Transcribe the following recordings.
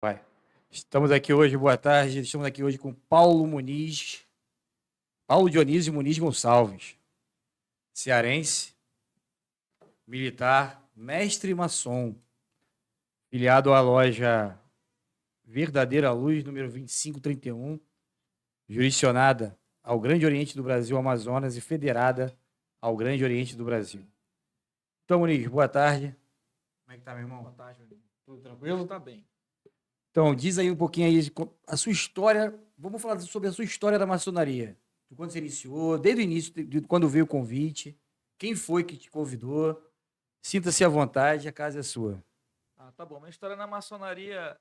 Vai. Estamos aqui hoje, boa tarde. Estamos aqui hoje com Paulo Muniz, Paulo Dionísio Muniz Gonçalves, cearense, militar, mestre maçom, filiado à loja Verdadeira Luz, número 2531, jurisdicionada ao Grande Oriente do Brasil, Amazonas, e federada ao Grande Oriente do Brasil. Então, Muniz, boa tarde. Como é que tá, meu irmão? Boa tarde, meu amigo. Tudo tranquilo? Tá bem. Então, diz aí um pouquinho aí a sua história. Vamos falar sobre a sua história da maçonaria. De quando você iniciou, desde o início, de quando veio o convite, quem foi que te convidou. Sinta-se à vontade, a casa é sua. Tá bom. Minha história na maçonaria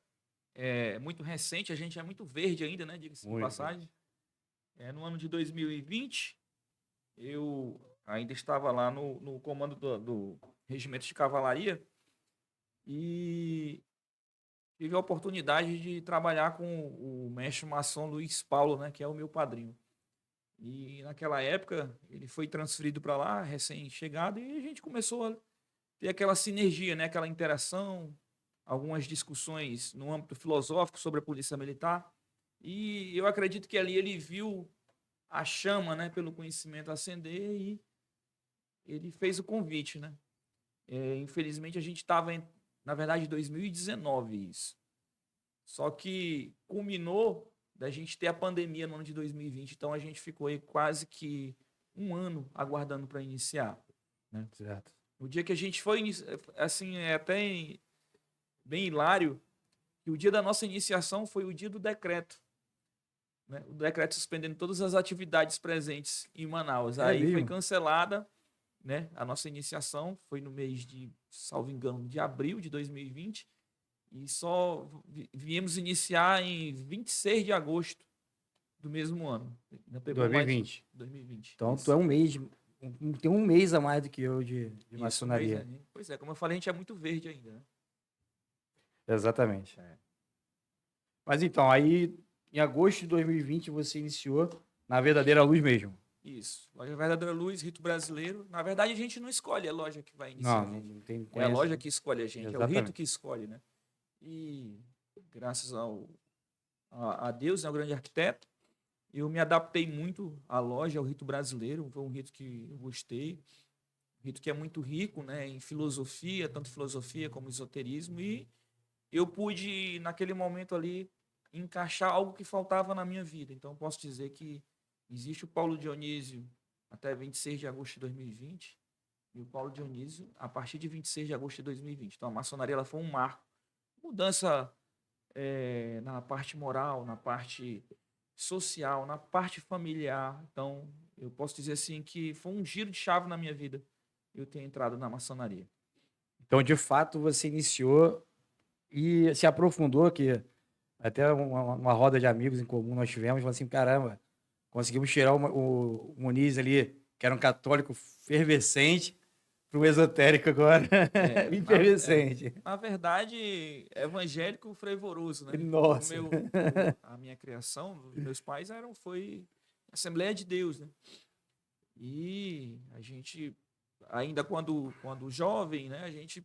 é muito recente, a gente é muito verde ainda, né? Diga-se de Muito bem. passagem. No ano de 2020, eu ainda estava lá no comando do Regimento de Cavalaria e tive a oportunidade de trabalhar com o mestre maçom Luiz Paulo, né? Que é o meu padrinho. E naquela época, ele foi transferido para lá, recém-chegado, e a gente começou a ter aquela sinergia, né? Aquela interação, algumas discussões no âmbito filosófico sobre a polícia militar. E eu acredito que ali ele viu a chama, né, pelo conhecimento acender e ele fez o convite, né? Infelizmente a gente estava na verdade, em 2019 isso. Só que culminou da gente ter a pandemia no ano de 2020, então a gente ficou aí quase que um ano aguardando para iniciar, né? Certo. O dia que a gente foi, assim, é até bem hilário, que o dia da nossa iniciação foi o dia do decreto, né? O decreto suspendendo todas as atividades presentes em Manaus. É Aí foi mesmo. cancelada, né? A nossa iniciação foi no mês de, salvo engano, de abril de 2020 e só viemos iniciar em 26 de agosto do mesmo ano. Ainda pegou mais 2020. 2020. Então, tu é Isso. um mês, tem um mês a mais do que eu de Isso, um mês maçonaria. aí. Pois é, como eu falei, a gente é muito verde ainda, né? Exatamente. Mas então, aí, em agosto de 2020, você iniciou na Verdadeira Luz mesmo. Isso. Loja Verdadeira Luz, Rito Brasileiro. Na verdade, a gente não escolhe a loja que vai iniciar Não, a gente. não tem É a conhece. loja que escolhe a gente, é o rito Exatamente. que escolhe, né? E graças a Deus, né, o grande arquiteto, eu me adaptei muito à loja, ao rito brasileiro. Foi um rito que eu gostei. Um rito que é muito rico, né, em filosofia, tanto filosofia como esoterismo. E eu pude, naquele momento ali, encaixar algo que faltava na minha vida. Então, posso dizer que existe o Paulo Dionísio até 26 de agosto de 2020 e o Paulo Dionísio a partir de 26 de agosto de 2020. Então, a maçonaria ela foi um marco. Mudança na parte moral, na parte social, na parte familiar. Então, eu posso dizer assim que foi um giro de chave na minha vida eu ter entrado na maçonaria. Então, de fato, você iniciou e se aprofundou, que até uma roda de amigos em comum nós tivemos, falou assim, caramba, conseguimos tirar o Muniz ali, que era um católico fervescente, para um esotérico agora, É, na, é, efervescente. na verdade, evangélico fervoroso, né? Nossa. A minha criação, os meus pais foi Assembleia de Deus, né? E a gente, ainda quando jovem, né? A gente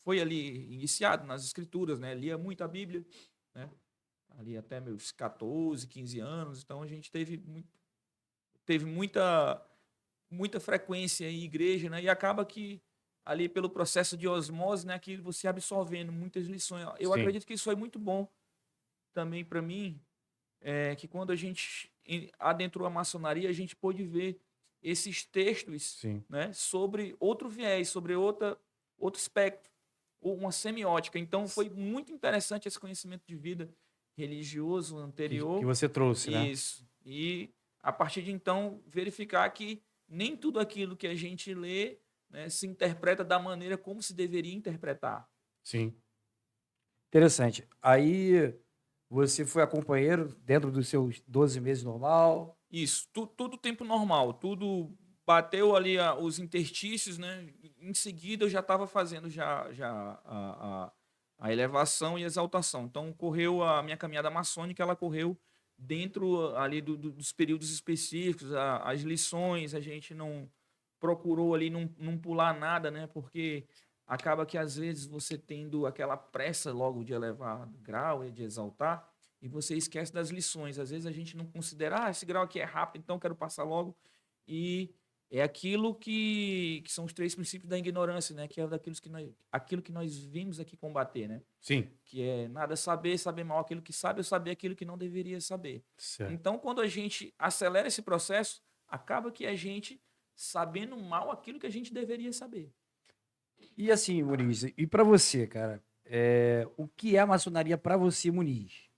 foi ali iniciado nas escrituras, né? Lia muito a Bíblia, né? Ali até meus 14, 15 anos. Então a gente teve muita frequência em igreja, né? E acaba que ali pelo processo de osmose, né, que você absorvendo muitas lições. Eu Sim, acredito que isso foi muito bom também para mim, que quando a gente adentrou a maçonaria, a gente pôde ver esses textos, sim. né, sobre outro viés, sobre outro espectro, ou uma semiótica. Então foi muito interessante esse conhecimento de vida religioso Que anterior. você trouxe, né? Isso. E a partir de então verificar que nem tudo aquilo que a gente lê, né, se interpreta da maneira como se deveria interpretar. Sim. Interessante. Aí você foi acompanheiro dentro dos seus 12 meses normal. Isso, tudo tempo normal, tudo bateu ali os interstícios, né? Em seguida eu já estava fazendo já a elevação e exaltação. Então correu a minha caminhada maçônica, ela correu dentro ali dos períodos específicos, as lições, a gente não procurou ali não pular nada, né? Porque acaba que às vezes você tendo aquela pressa logo de elevar grau e de exaltar, e você esquece das lições. Às vezes a gente não considera, esse grau aqui é rápido, então quero passar logo. E é aquilo que são os 3 princípios da ignorância, né? Que é aquilo que nós vimos aqui combater, né? Sim. Que é nada saber, saber mal aquilo que sabe, ou saber aquilo que não deveria saber. Certo. Então, quando a gente acelera esse processo, acaba que a gente sabendo mal aquilo que a gente deveria saber. E assim, Muniz, e para você, cara, o que é a maçonaria para você, Muniz?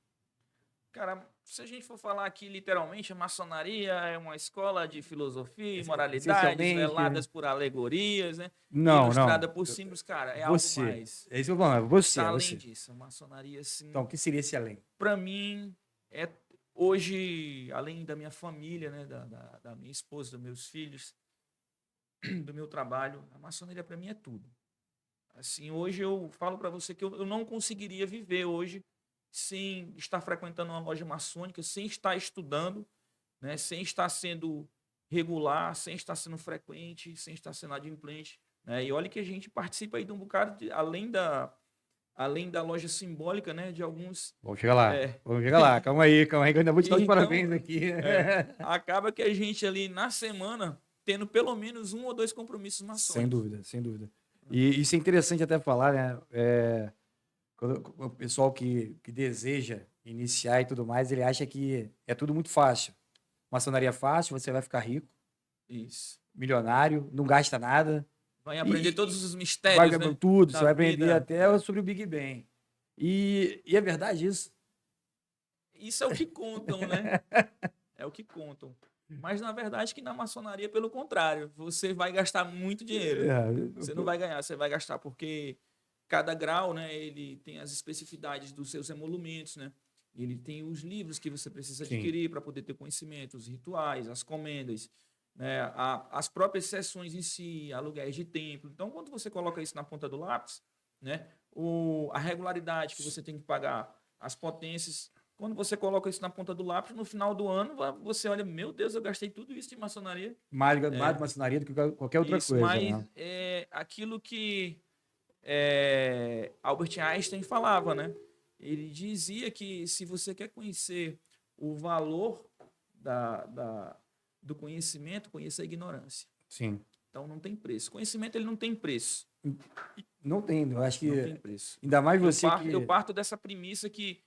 Cara, se a gente for falar aqui literalmente, a maçonaria é uma escola de filosofia e moralidades Essencialmente, veladas por alegorias, né? Não, Ilustrada não. por símbolos, cara, é Você. algo mais. É isso que eu tô falando, você, Tá é além você. disso, a maçonaria, assim, Então, o que seria esse além? para mim, é hoje, além da minha família, né, da minha esposa, dos meus filhos, do meu trabalho, a maçonaria para mim é tudo. Assim, hoje eu falo para você que eu não conseguiria viver hoje sem estar frequentando uma loja maçônica, sem estar estudando, né, sem estar sendo regular, sem estar sendo frequente, sem estar sendo adimplente, né? E olha que a gente participa aí de um bocado além da loja simbólica, né, de alguns. Vamos chegar lá. É. Vamos chegar lá. Calma aí, que eu ainda vou te dar os Então, parabéns aqui. acaba que a gente ali na semana tendo pelo menos 1 ou 2 compromissos maçônicos. Sem dúvida, sem dúvida. E isso é interessante até falar, né? Quando o pessoal que deseja iniciar e tudo mais, ele acha que é tudo muito fácil. Maçonaria é fácil, você vai ficar rico, Isso. milionário, não gasta nada. Vai aprender E- todos os Vai mistérios, né, tudo, da você vai aprender vida. até sobre o Big Bang. E é verdade isso? Isso é o que contam, né? É o que contam. Mas na verdade que na maçonaria, pelo contrário, você vai gastar muito dinheiro. Você não vai ganhar, você vai gastar porque cada grau, né, ele tem as especificidades dos seus emolumentos, né? Ele tem os livros que você precisa Sim. adquirir para poder ter conhecimento, os rituais, as comendas, né, as próprias sessões em si, aluguéis de templo. Então, quando você coloca isso na ponta do lápis, né, a regularidade que você tem que pagar, as potências, quando você coloca isso na ponta do lápis, no final do ano, você olha, meu Deus, eu gastei tudo isso de maçonaria. Mais de maçonaria do que qualquer outra Isso, coisa. mas Né? é aquilo que Albert Einstein falava, né? Ele dizia que se você quer conhecer o valor do conhecimento, conheça a ignorância. Sim. Então não tem preço. Conhecimento ele não tem preço. Não tem, eu acho que. Não tem preço. Ainda mais você Eu parto dessa premissa que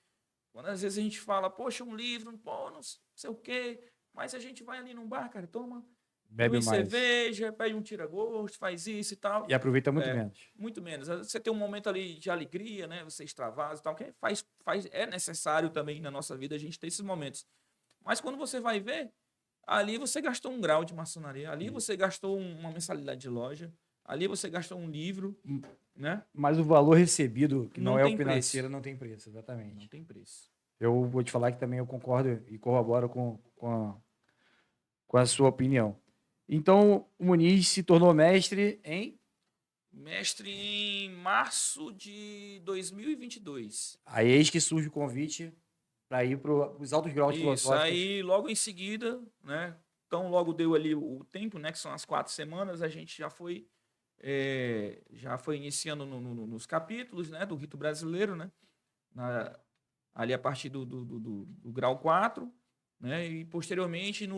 quando às vezes a gente fala, poxa, um livro, pô, não sei o quê, mas a gente vai ali num bar, cara, toma bebe uma mais. cerveja, pede um tira-gosto, faz isso e tal. E aproveita muito menos. Muito menos. Você tem um momento ali de alegria, né? Você extravasa e tal, que é necessário também na nossa vida a gente ter esses momentos. Mas quando você vai ver, ali você gastou 1 grau de maçonaria, ali você gastou uma mensalidade de loja, ali você gastou um livro, né? Mas o valor recebido, que não é o tem financeiro, não tem preço, Não exatamente. tem preço. Eu vou te falar que também eu concordo e corroboro com a sua opinião. Então, o Muniz se tornou mestre em. Mestre em março de 2022. Aí eis que surge o convite para ir para os altos graus Isso, filosóficos. aí logo em seguida, né? Então logo deu ali o tempo, né? Que são as 4 semanas, a gente já foi iniciando nos capítulos, né? Do rito brasileiro, né? Ali a partir do grau 4, né? E posteriormente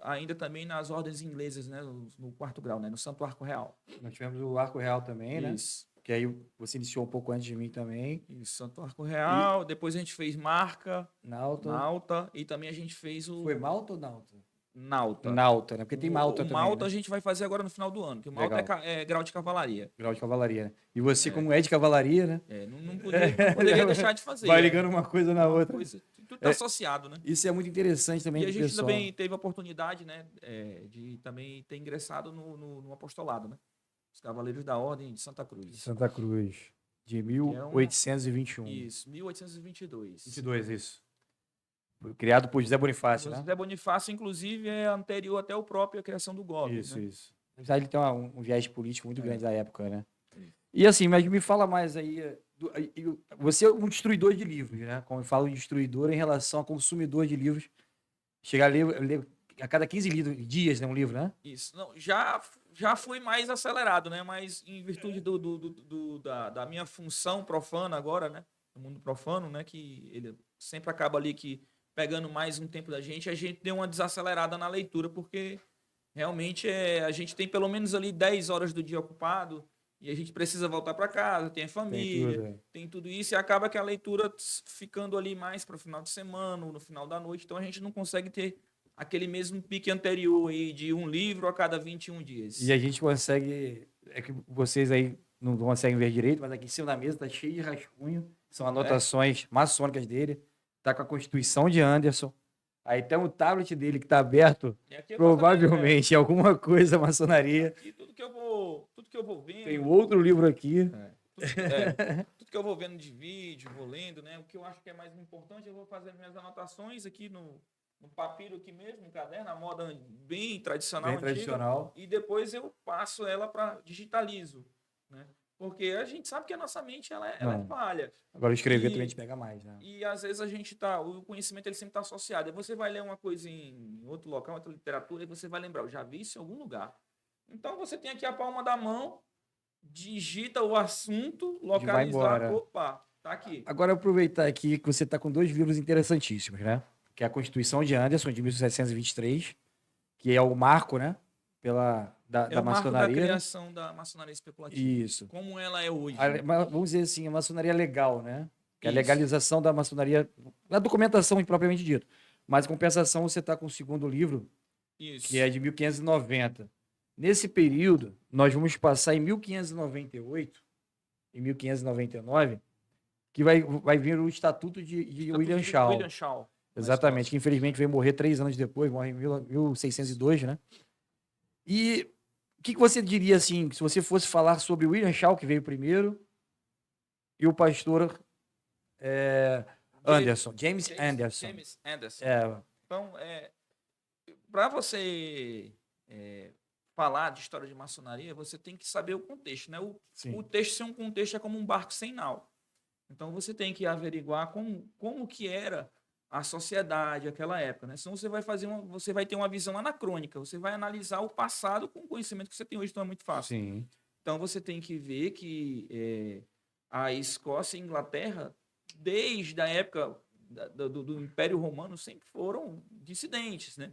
ainda também nas ordens inglesas, né? No 4º grau, né? No Santo Arco Real. Nós tivemos o Arco Real também, né? Isso. Que aí você iniciou um pouco antes de mim também. Isso, Santo Arco Real. Depois a gente fez Marca, Nauta. Nauta, e também a gente fez o... Foi Malta ou Nauta? Nauta. Nauta, né? Porque tem Malta o também. Malta né? a gente vai fazer agora no final do ano, que o Malta é grau de cavalaria. Grau de cavalaria, né? E você, como é de cavalaria, né? Não poderia deixar de fazer. Vai ligando uma coisa na outra. Tudo está associado, né? Isso é muito interessante também. E a gente pessoal. também teve a oportunidade, né, de também ter ingressado no apostolado, né? Os Cavaleiros da Ordem de Santa Cruz. Santa Cruz, de 1821. Isso, 1822. 22, isso. Criado por José Bonifácio, né? José Bonifácio, inclusive, é anterior até o próprio à criação do GOB. Isso, né? isso. Apesar de ele ter um viés político muito grande da época, né? E assim, mas me fala mais aí. Você é um destruidor de livros, né? Como eu falo, destruidor em relação a consumidor de livros. Chegar a ler a cada 15 dias, né? Um livro, né? Isso. Não, já já fui mais acelerado, né? Mas em virtude da minha função profana agora, né? No mundo profano, né? Que ele sempre acaba ali que pegando mais um tempo da gente, a gente deu uma desacelerada na leitura, porque realmente a gente tem pelo menos ali 10 horas do dia ocupado e a gente precisa voltar para casa, tem a Tem família, tudo. tem tudo isso, e acaba que a leitura ficando ali mais para o final de semana, ou no final da noite, então a gente não consegue ter aquele mesmo pique anterior aí de um livro a cada 21 E dias. a gente consegue. É que vocês aí não conseguem ver direito, mas aqui em cima da mesa tá cheio de rascunho. São anotações maçônicas dele. Tá com a Constituição de Anderson. Aí tem o tablet dele que tá aberto. E aqui eu faço Provavelmente alguma coisa maçonaria. aqui tudo que eu vou vendo, Tem outro livro aqui. tudo que eu vou vendo de vídeo, vou lendo, né? O que eu acho que é mais importante, eu vou fazendo minhas anotações aqui no papiro aqui mesmo, no caderno, a moda bem tradicional, Bem antiga, tradicional. e depois eu passo ela para digitalizo, né? Porque a gente sabe que a nossa mente ela é Não. falha. Agora escrever E- também te pega mais, né? E às vezes o conhecimento ele sempre está associado. Aí você vai ler uma coisa em outro local, outra literatura, e você vai lembrar, eu já vi isso em algum lugar. Então você tem aqui a palma da mão, digita o assunto, E vai localizar, embora. opa, tá aqui. Agora aproveitar aqui que você está com dois livros interessantíssimos, né? Que é a Constituição de Anderson, de 1723, que é o marco, né? É Da o marco da maçonaria, né? criação da maçonaria especulativa. Isso. Como ela é hoje, né? Vamos dizer assim, a maçonaria legal, né? Que é a Isso. legalização da maçonaria, a documentação propriamente dito. Mas, em compensação, você está com o segundo livro, Isso. que é de 1590. Nesse período, nós vamos passar em 1598, em 1599, que vai vir o Estatuto de Estatuto William de Shaw. William Shaw. Exatamente, que infelizmente veio morrer 3 anos depois, morre em 1602, né? E o que você diria, assim, se você fosse falar sobre o William Shaw, que veio primeiro, e o pastor Anderson, James Anderson. James Anderson. É, Então, para você falar de história de maçonaria, você tem que saber o contexto, né? sim. O texto ser um contexto é como um barco sem nau. Então você tem que averiguar como que era a sociedade naquela época, né? Senão você vai ter uma visão anacrônica, você vai analisar o passado com o conhecimento que você tem hoje, então é muito fácil. Sim. Então você tem que ver que a Escócia e a Inglaterra, desde a época do Império Romano, sempre foram dissidentes, né?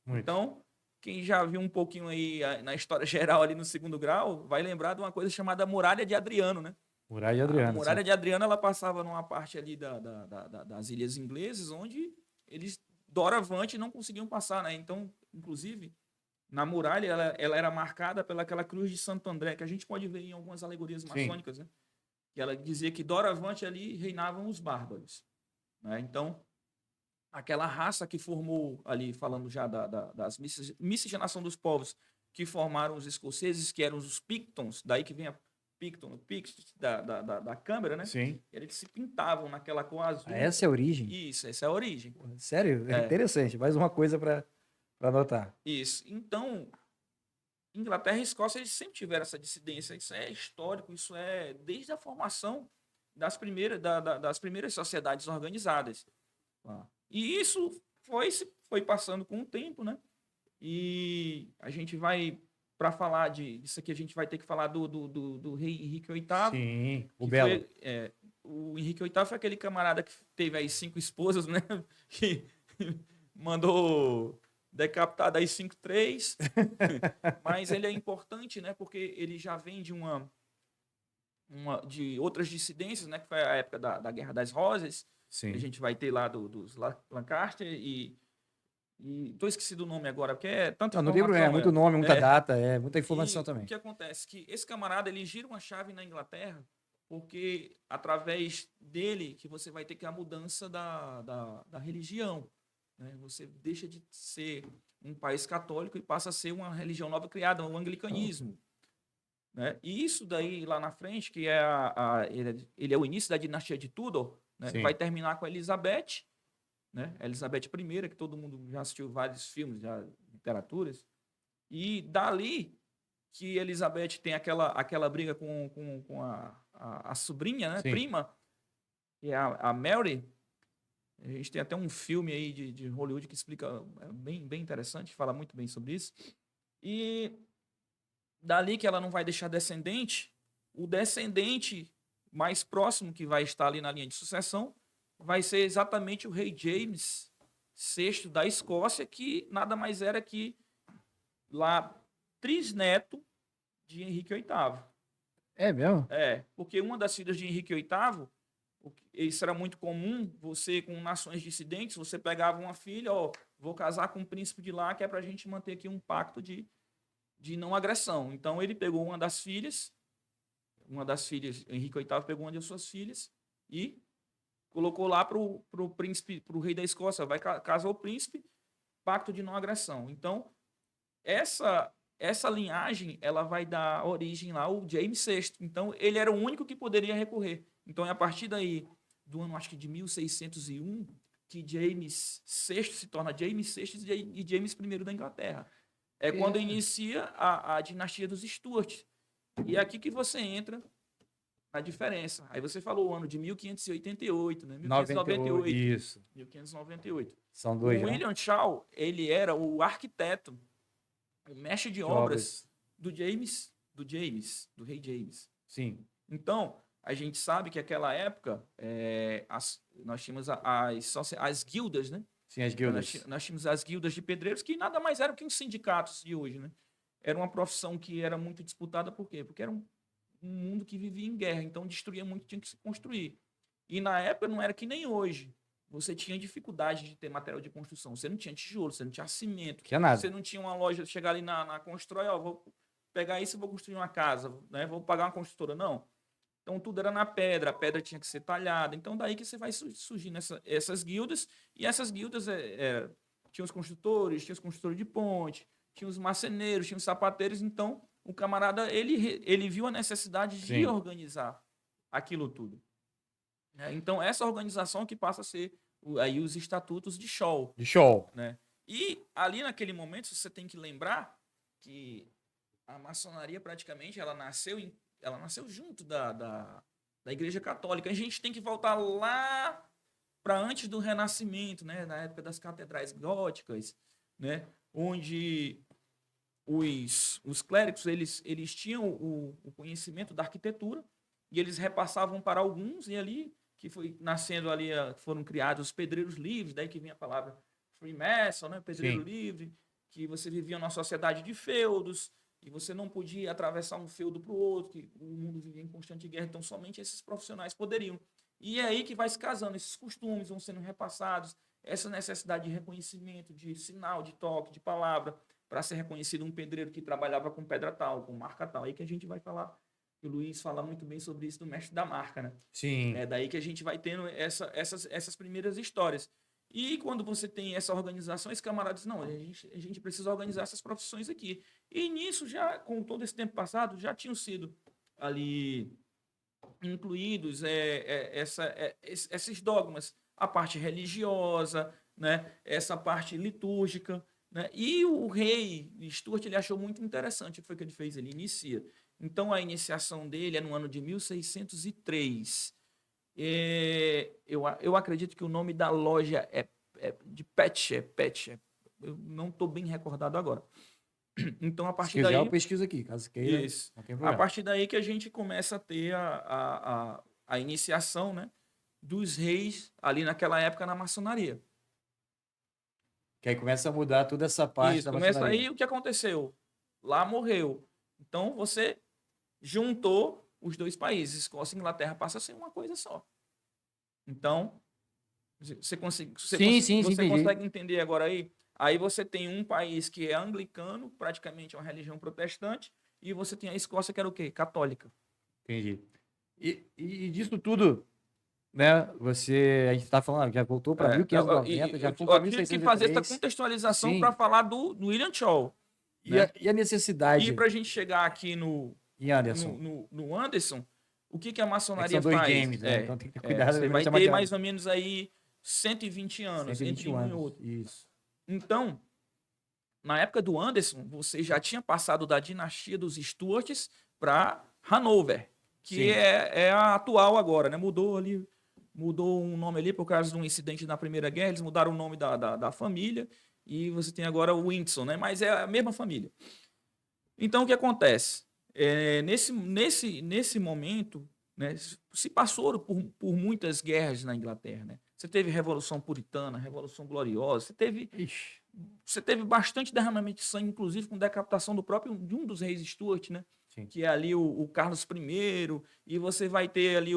Muito. Então, quem já viu um pouquinho aí na história geral ali no segundo grau, vai lembrar de uma coisa chamada Muralha de Adriano, né? Muralha de A Adriano. Muralha de Adriano, ela passava numa parte ali das ilhas inglesas, onde eles, doravante, não conseguiam passar, né? Então, inclusive, na muralha, ela era marcada pelaquela cruz de Santo André, que a gente pode ver em algumas alegorias maçônicas, né? Que ela dizia que doravante ali reinavam os bárbaros, né? Então, aquela raça que formou ali, falando já das miscigenação dos povos que formaram os escoceses, que eram os Pictons, daí que vem a Picts da câmera, né? Sim. Eles se pintavam naquela cor azul. Essa é a origem? Isso, essa é a origem. Sério? É interessante. Mais uma coisa para anotar. Isso. Então, Inglaterra e Escócia, eles sempre tiveram essa dissidência. Isso é histórico, isso é desde a formação das primeiras sociedades organizadas. E isso foi passando com o tempo, né? E a gente vai, para falar disso aqui, a gente vai ter que falar do rei Henrique VIII. Sim, o que Belo. O Henrique VIII foi aquele camarada que teve aí 5 esposas, né? Que mandou decapitar daí 5, 3. Mas ele é importante, né? Porque ele já vem de outras dissidências, né? Que foi a época da Guerra das Rosas. Sim. A gente vai ter lá dos Lancaster e tô esquecido o nome agora, porque é tanta não tem problema, é muito nome, muita data, muita informação também. O que acontece? Que esse camarada, ele gira uma chave na Inglaterra, porque através dele que você vai ter que a mudança da religião, né? Você deixa de ser um país católico e passa a ser uma religião nova criada, o anglicanismo. Né? E isso daí, lá na frente, que ele é o início da dinastia de Tudor, né? Vai terminar com a Elizabeth, né? A Elizabeth I, que todo mundo já assistiu vários filmes, já literaturas. E dali que Elizabeth tem aquela briga com a sobrinha, né? Prima, que é a Mary. A gente tem até um filme aí de Hollywood que explica, bem interessante, fala muito bem sobre isso. E dali que ela não vai deixar descendente, o descendente mais próximo que vai estar ali na linha de sucessão vai ser exatamente o rei James VI da Escócia, que nada mais era que lá trisneto de Henrique VIII. É mesmo? Porque uma das filhas de Henrique VIII, isso era muito comum, você com nações dissidentes, você pegava uma filha, ó, vou casar com um príncipe de lá, que é pra gente manter aqui um pacto de não agressão. Então ele pegou uma das filhas, Henrique VIII pegou uma de suas filhas e colocou lá pro príncipe, pro rei da Escócia, vai casar o príncipe, pacto de não agressão. Então, essa linhagem, ela vai dar origem lá ao James VI. Então, ele era o único que poderia recorrer. Então, é a partir daí, do ano, acho que de 1601, que James VI se torna James VI e James I da Inglaterra. É quando inicia a dinastia dos Stuart. E é aqui que você entra a diferença. Aí você falou o ano de 1588, né? 1598. Isso. 1598. São dois, o William Shaw, ele era o arquiteto, o mestre de obras do rei James. Sim. Então, a gente sabe que naquela época nós tínhamos as guildas, né? Sim, as guildas. Nós tínhamos as guildas de pedreiros, que nada mais eram que os sindicatos de hoje, né? Era uma profissão que era muito disputada, por quê? Porque era um mundo que vivia em guerra, então destruía muito, tinha que se construir. E na época não era que nem hoje. Você tinha dificuldade de ter material de construção. Você não tinha tijolo, você não tinha cimento. Tinha nada. Você não tinha uma loja, chegar ali na Constrói, ó, vou pegar isso e vou construir uma casa, né? Vou pagar uma construtora. Não. Então tudo era na pedra, a pedra tinha que ser talhada. Então daí que você vai surgindo essas guildas, e essas guildas tinha os construtores de ponte, tinha os marceneiros, tinha os sapateiros. Então o camarada, ele viu a necessidade de organizar aquilo tudo. Então, essa organização que passa a ser aí os estatutos de Shaw. Né? E ali naquele momento, você tem que lembrar que a maçonaria praticamente ela nasceu junto da Igreja Católica. A gente tem que voltar lá para antes do Renascimento, né? Na época das catedrais góticas, né? Onde os clérigos eles tinham o conhecimento da arquitetura e eles repassavam para alguns, e ali que foi nascendo ali, foram criados os pedreiros livres, daí que vem a palavra Freemason, né? Pedreiro livre, que você vivia numa sociedade de feudos, e você não podia atravessar um feudo para o outro, que o mundo vivia em constante guerra, então somente esses profissionais poderiam. E é aí que vai se casando, esses costumes vão sendo repassados, essa necessidade de reconhecimento, de sinal, de toque, de palavra, para ser reconhecido um pedreiro que trabalhava com pedra tal, com marca tal. Aí que a gente vai falar, o Luiz fala muito bem sobre isso do mestre da marca, né? Sim. É daí que a gente vai tendo essas primeiras histórias. E quando você tem essa organização, esse camarada diz, não, a gente precisa organizar essas profissões aqui. E nisso, já com todo esse tempo passado, já tinham sido ali incluídos esses dogmas, a parte religiosa, né? Essa parte litúrgica, né? E o rei Stuart, ele achou muito interessante o que foi que ele fez, ele inicia. Então, a iniciação dele é no ano de 1603. Eu acredito que o nome da loja é de Pet. Eu não estou bem recordado agora. Então, a partir daí... eu pesquiso aqui, caso queira. Isso. A partir daí que a gente começa a ter a iniciação, né, dos reis ali naquela época na maçonaria. Que aí começa a mudar toda essa parte da maçonaria. Começa aí, o que aconteceu? Lá morreu. Então, você juntou os dois países. Escócia e Inglaterra passa a ser uma coisa só. Então, você consegue entender agora aí? Aí você tem um país que é anglicano, praticamente é uma religião protestante, e você tem a Escócia, que era o quê? Católica. Entendi. E disso tudo, né? A gente está falando, já voltou para 1590, já foi para 1603. Eu tive que fazer essa contextualização para falar do William Shaw. Né? E a necessidade... E para a gente chegar aqui no Anderson, o que a maçonaria faz? James, né? Então tem que ter cuidado. Você vai ter mais ou menos aí 120 anos. 121 entre um e outro. Isso. Então, na época do Anderson, você já tinha passado da dinastia dos Stuarts para Hanover, que é a atual agora, né? Mudou um nome ali por causa de um incidente na Primeira Guerra, eles mudaram o nome da família, e você tem agora o Windsor, né? Mas é a mesma família. Então, o que acontece? Nesse momento, né, se passou por muitas guerras na Inglaterra. Né? Você teve Revolução Puritana, Revolução Gloriosa, você teve bastante derramamento de sangue, inclusive com decapitação de um dos reis Stuart, né? Sim. Que é ali o Carlos I, e você vai ter ali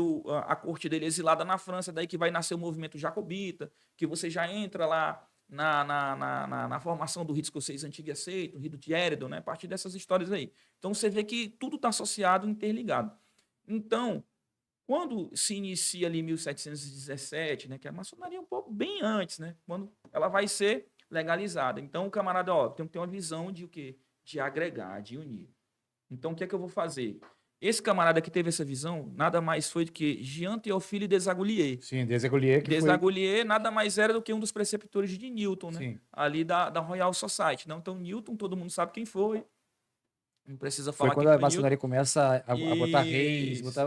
a corte dele exilada na França, daí que vai nascer o movimento jacobita, que você já entra lá na formação do rito escocês antigo e aceito, o rito de Éredon, né? A partir dessas histórias aí. Então você vê que tudo está associado, interligado. Então, quando se inicia ali em 1717, né, que a maçonaria é um pouco bem antes, né, quando ela vai ser legalizada. Então, o camarada, tem que ter uma visão de o quê? De agregar, de unir. Então, o que é que eu vou fazer? Esse camarada que teve essa visão, nada mais foi do que Jean Théophile Desaguliers. Sim, Desaguliers que Desaguliers nada mais era do que um dos preceptores de Newton, né? Sim. Ali da Royal Society. Não? Então, Newton, todo mundo sabe quem foi. Não precisa falar foi quando quem a foi maçonaria Newton. começa a botar reis, botar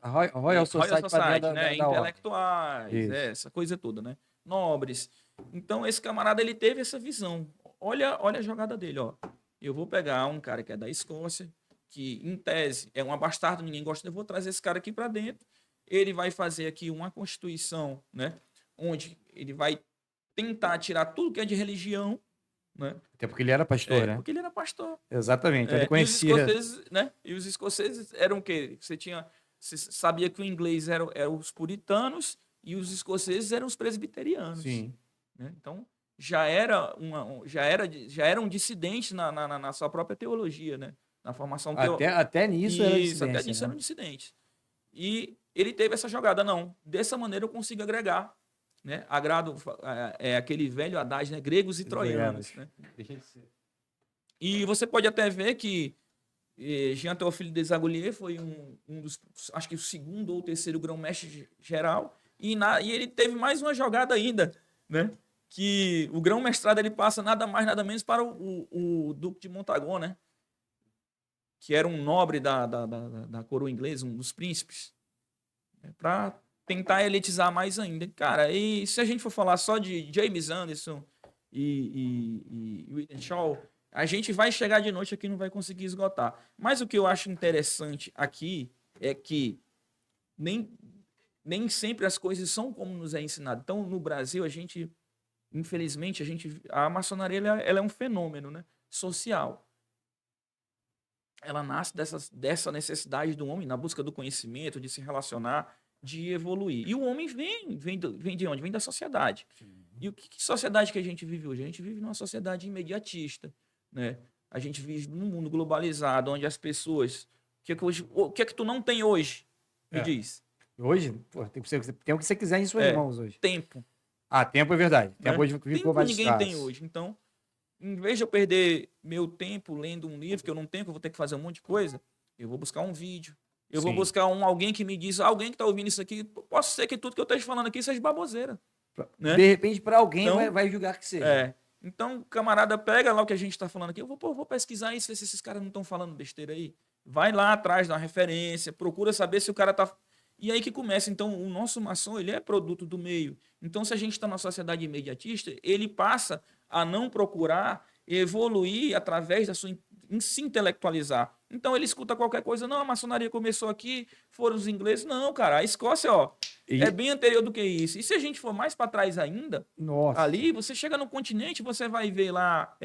a Royal Society para dentro né? da ordem. Intelectuais, essa coisa toda, né? Nobres. Então, esse camarada, ele teve essa visão. Olha a jogada dele, ó. Eu vou pegar um cara que é da Escócia, que, em tese, é um abastardo, ninguém gosta, eu vou trazer esse cara aqui para dentro. Ele vai fazer aqui uma constituição, né? Onde ele vai tentar tirar tudo que é de religião, né? Até porque ele era pastor, né? Porque ele era pastor. Exatamente. Ele conhecia. E os escoceses, né? E os escoceses eram o quê? Você sabia que o inglês eram os puritanos e os escoceses eram os presbiterianos. Sim. Né? Então já eram dissidentes na sua própria teologia, né? Na formação até nisso era dissidência. Até nisso eram dissidentes. E ele teve essa jogada, não. Dessa maneira eu consigo agregar, né? Agrado aquele velho adágio, né? Gregos e troianos. Né? Deixa de ser. E você pode até ver que Jean Théophile Desaguliers foi um dos, acho que o segundo ou terceiro grão-mestre geral, e ele teve mais uma jogada ainda, né? Que o grão-mestrado ele passa nada mais, nada menos para o Duque de Montagon, né? Que era um nobre da coroa inglesa, um dos príncipes, né? Para tentar elitizar mais ainda. Cara, e se a gente for falar só de James Anderson e William Shaw, a gente vai chegar de noite aqui e não vai conseguir esgotar. Mas o que eu acho interessante aqui é que nem sempre as coisas são como nos é ensinado. Então, no Brasil, infelizmente, a maçonaria ela é um fenômeno, né, social. Ela nasce dessa necessidade do homem na busca do conhecimento, de se relacionar, de evoluir. E o homem vem de onde? Vem da sociedade. Sim. E que sociedade que a gente vive hoje? A gente vive numa sociedade imediatista, né? A gente vive num mundo globalizado, onde as pessoas... O que é que tu não tem hoje? Me diz. Hoje? Pô, tem o que você quiser em suas mãos hoje. Tempo. Tempo é verdade. Né? Tempo hoje ficou mais ninguém tem hoje. Então, em vez de eu perder meu tempo lendo um livro que eu não tenho, que eu vou ter que fazer um monte de coisa, eu vou buscar um vídeo. Eu vou buscar alguém que me diz, alguém que está ouvindo isso aqui, posso ser que tudo que eu esteja falando aqui seja baboseira. Né? De repente, para alguém vai julgar que seja. Então, o camarada pega lá o que a gente está falando aqui, eu vou pesquisar isso, ver se esses caras não estão falando besteira aí. Vai lá atrás da referência, procura saber se o cara está... E aí que começa. Então, o nosso maçom, ele é produto do meio. Então, se a gente está numa sociedade imediatista, ele passa a não procurar evoluir através da sua... em se intelectualizar. Então, ele escuta qualquer coisa. Não, a maçonaria começou aqui, foram os ingleses. Não, cara, a Escócia, é bem anterior do que isso. E se a gente for mais para trás ainda, ali, você chega no continente, você vai ver lá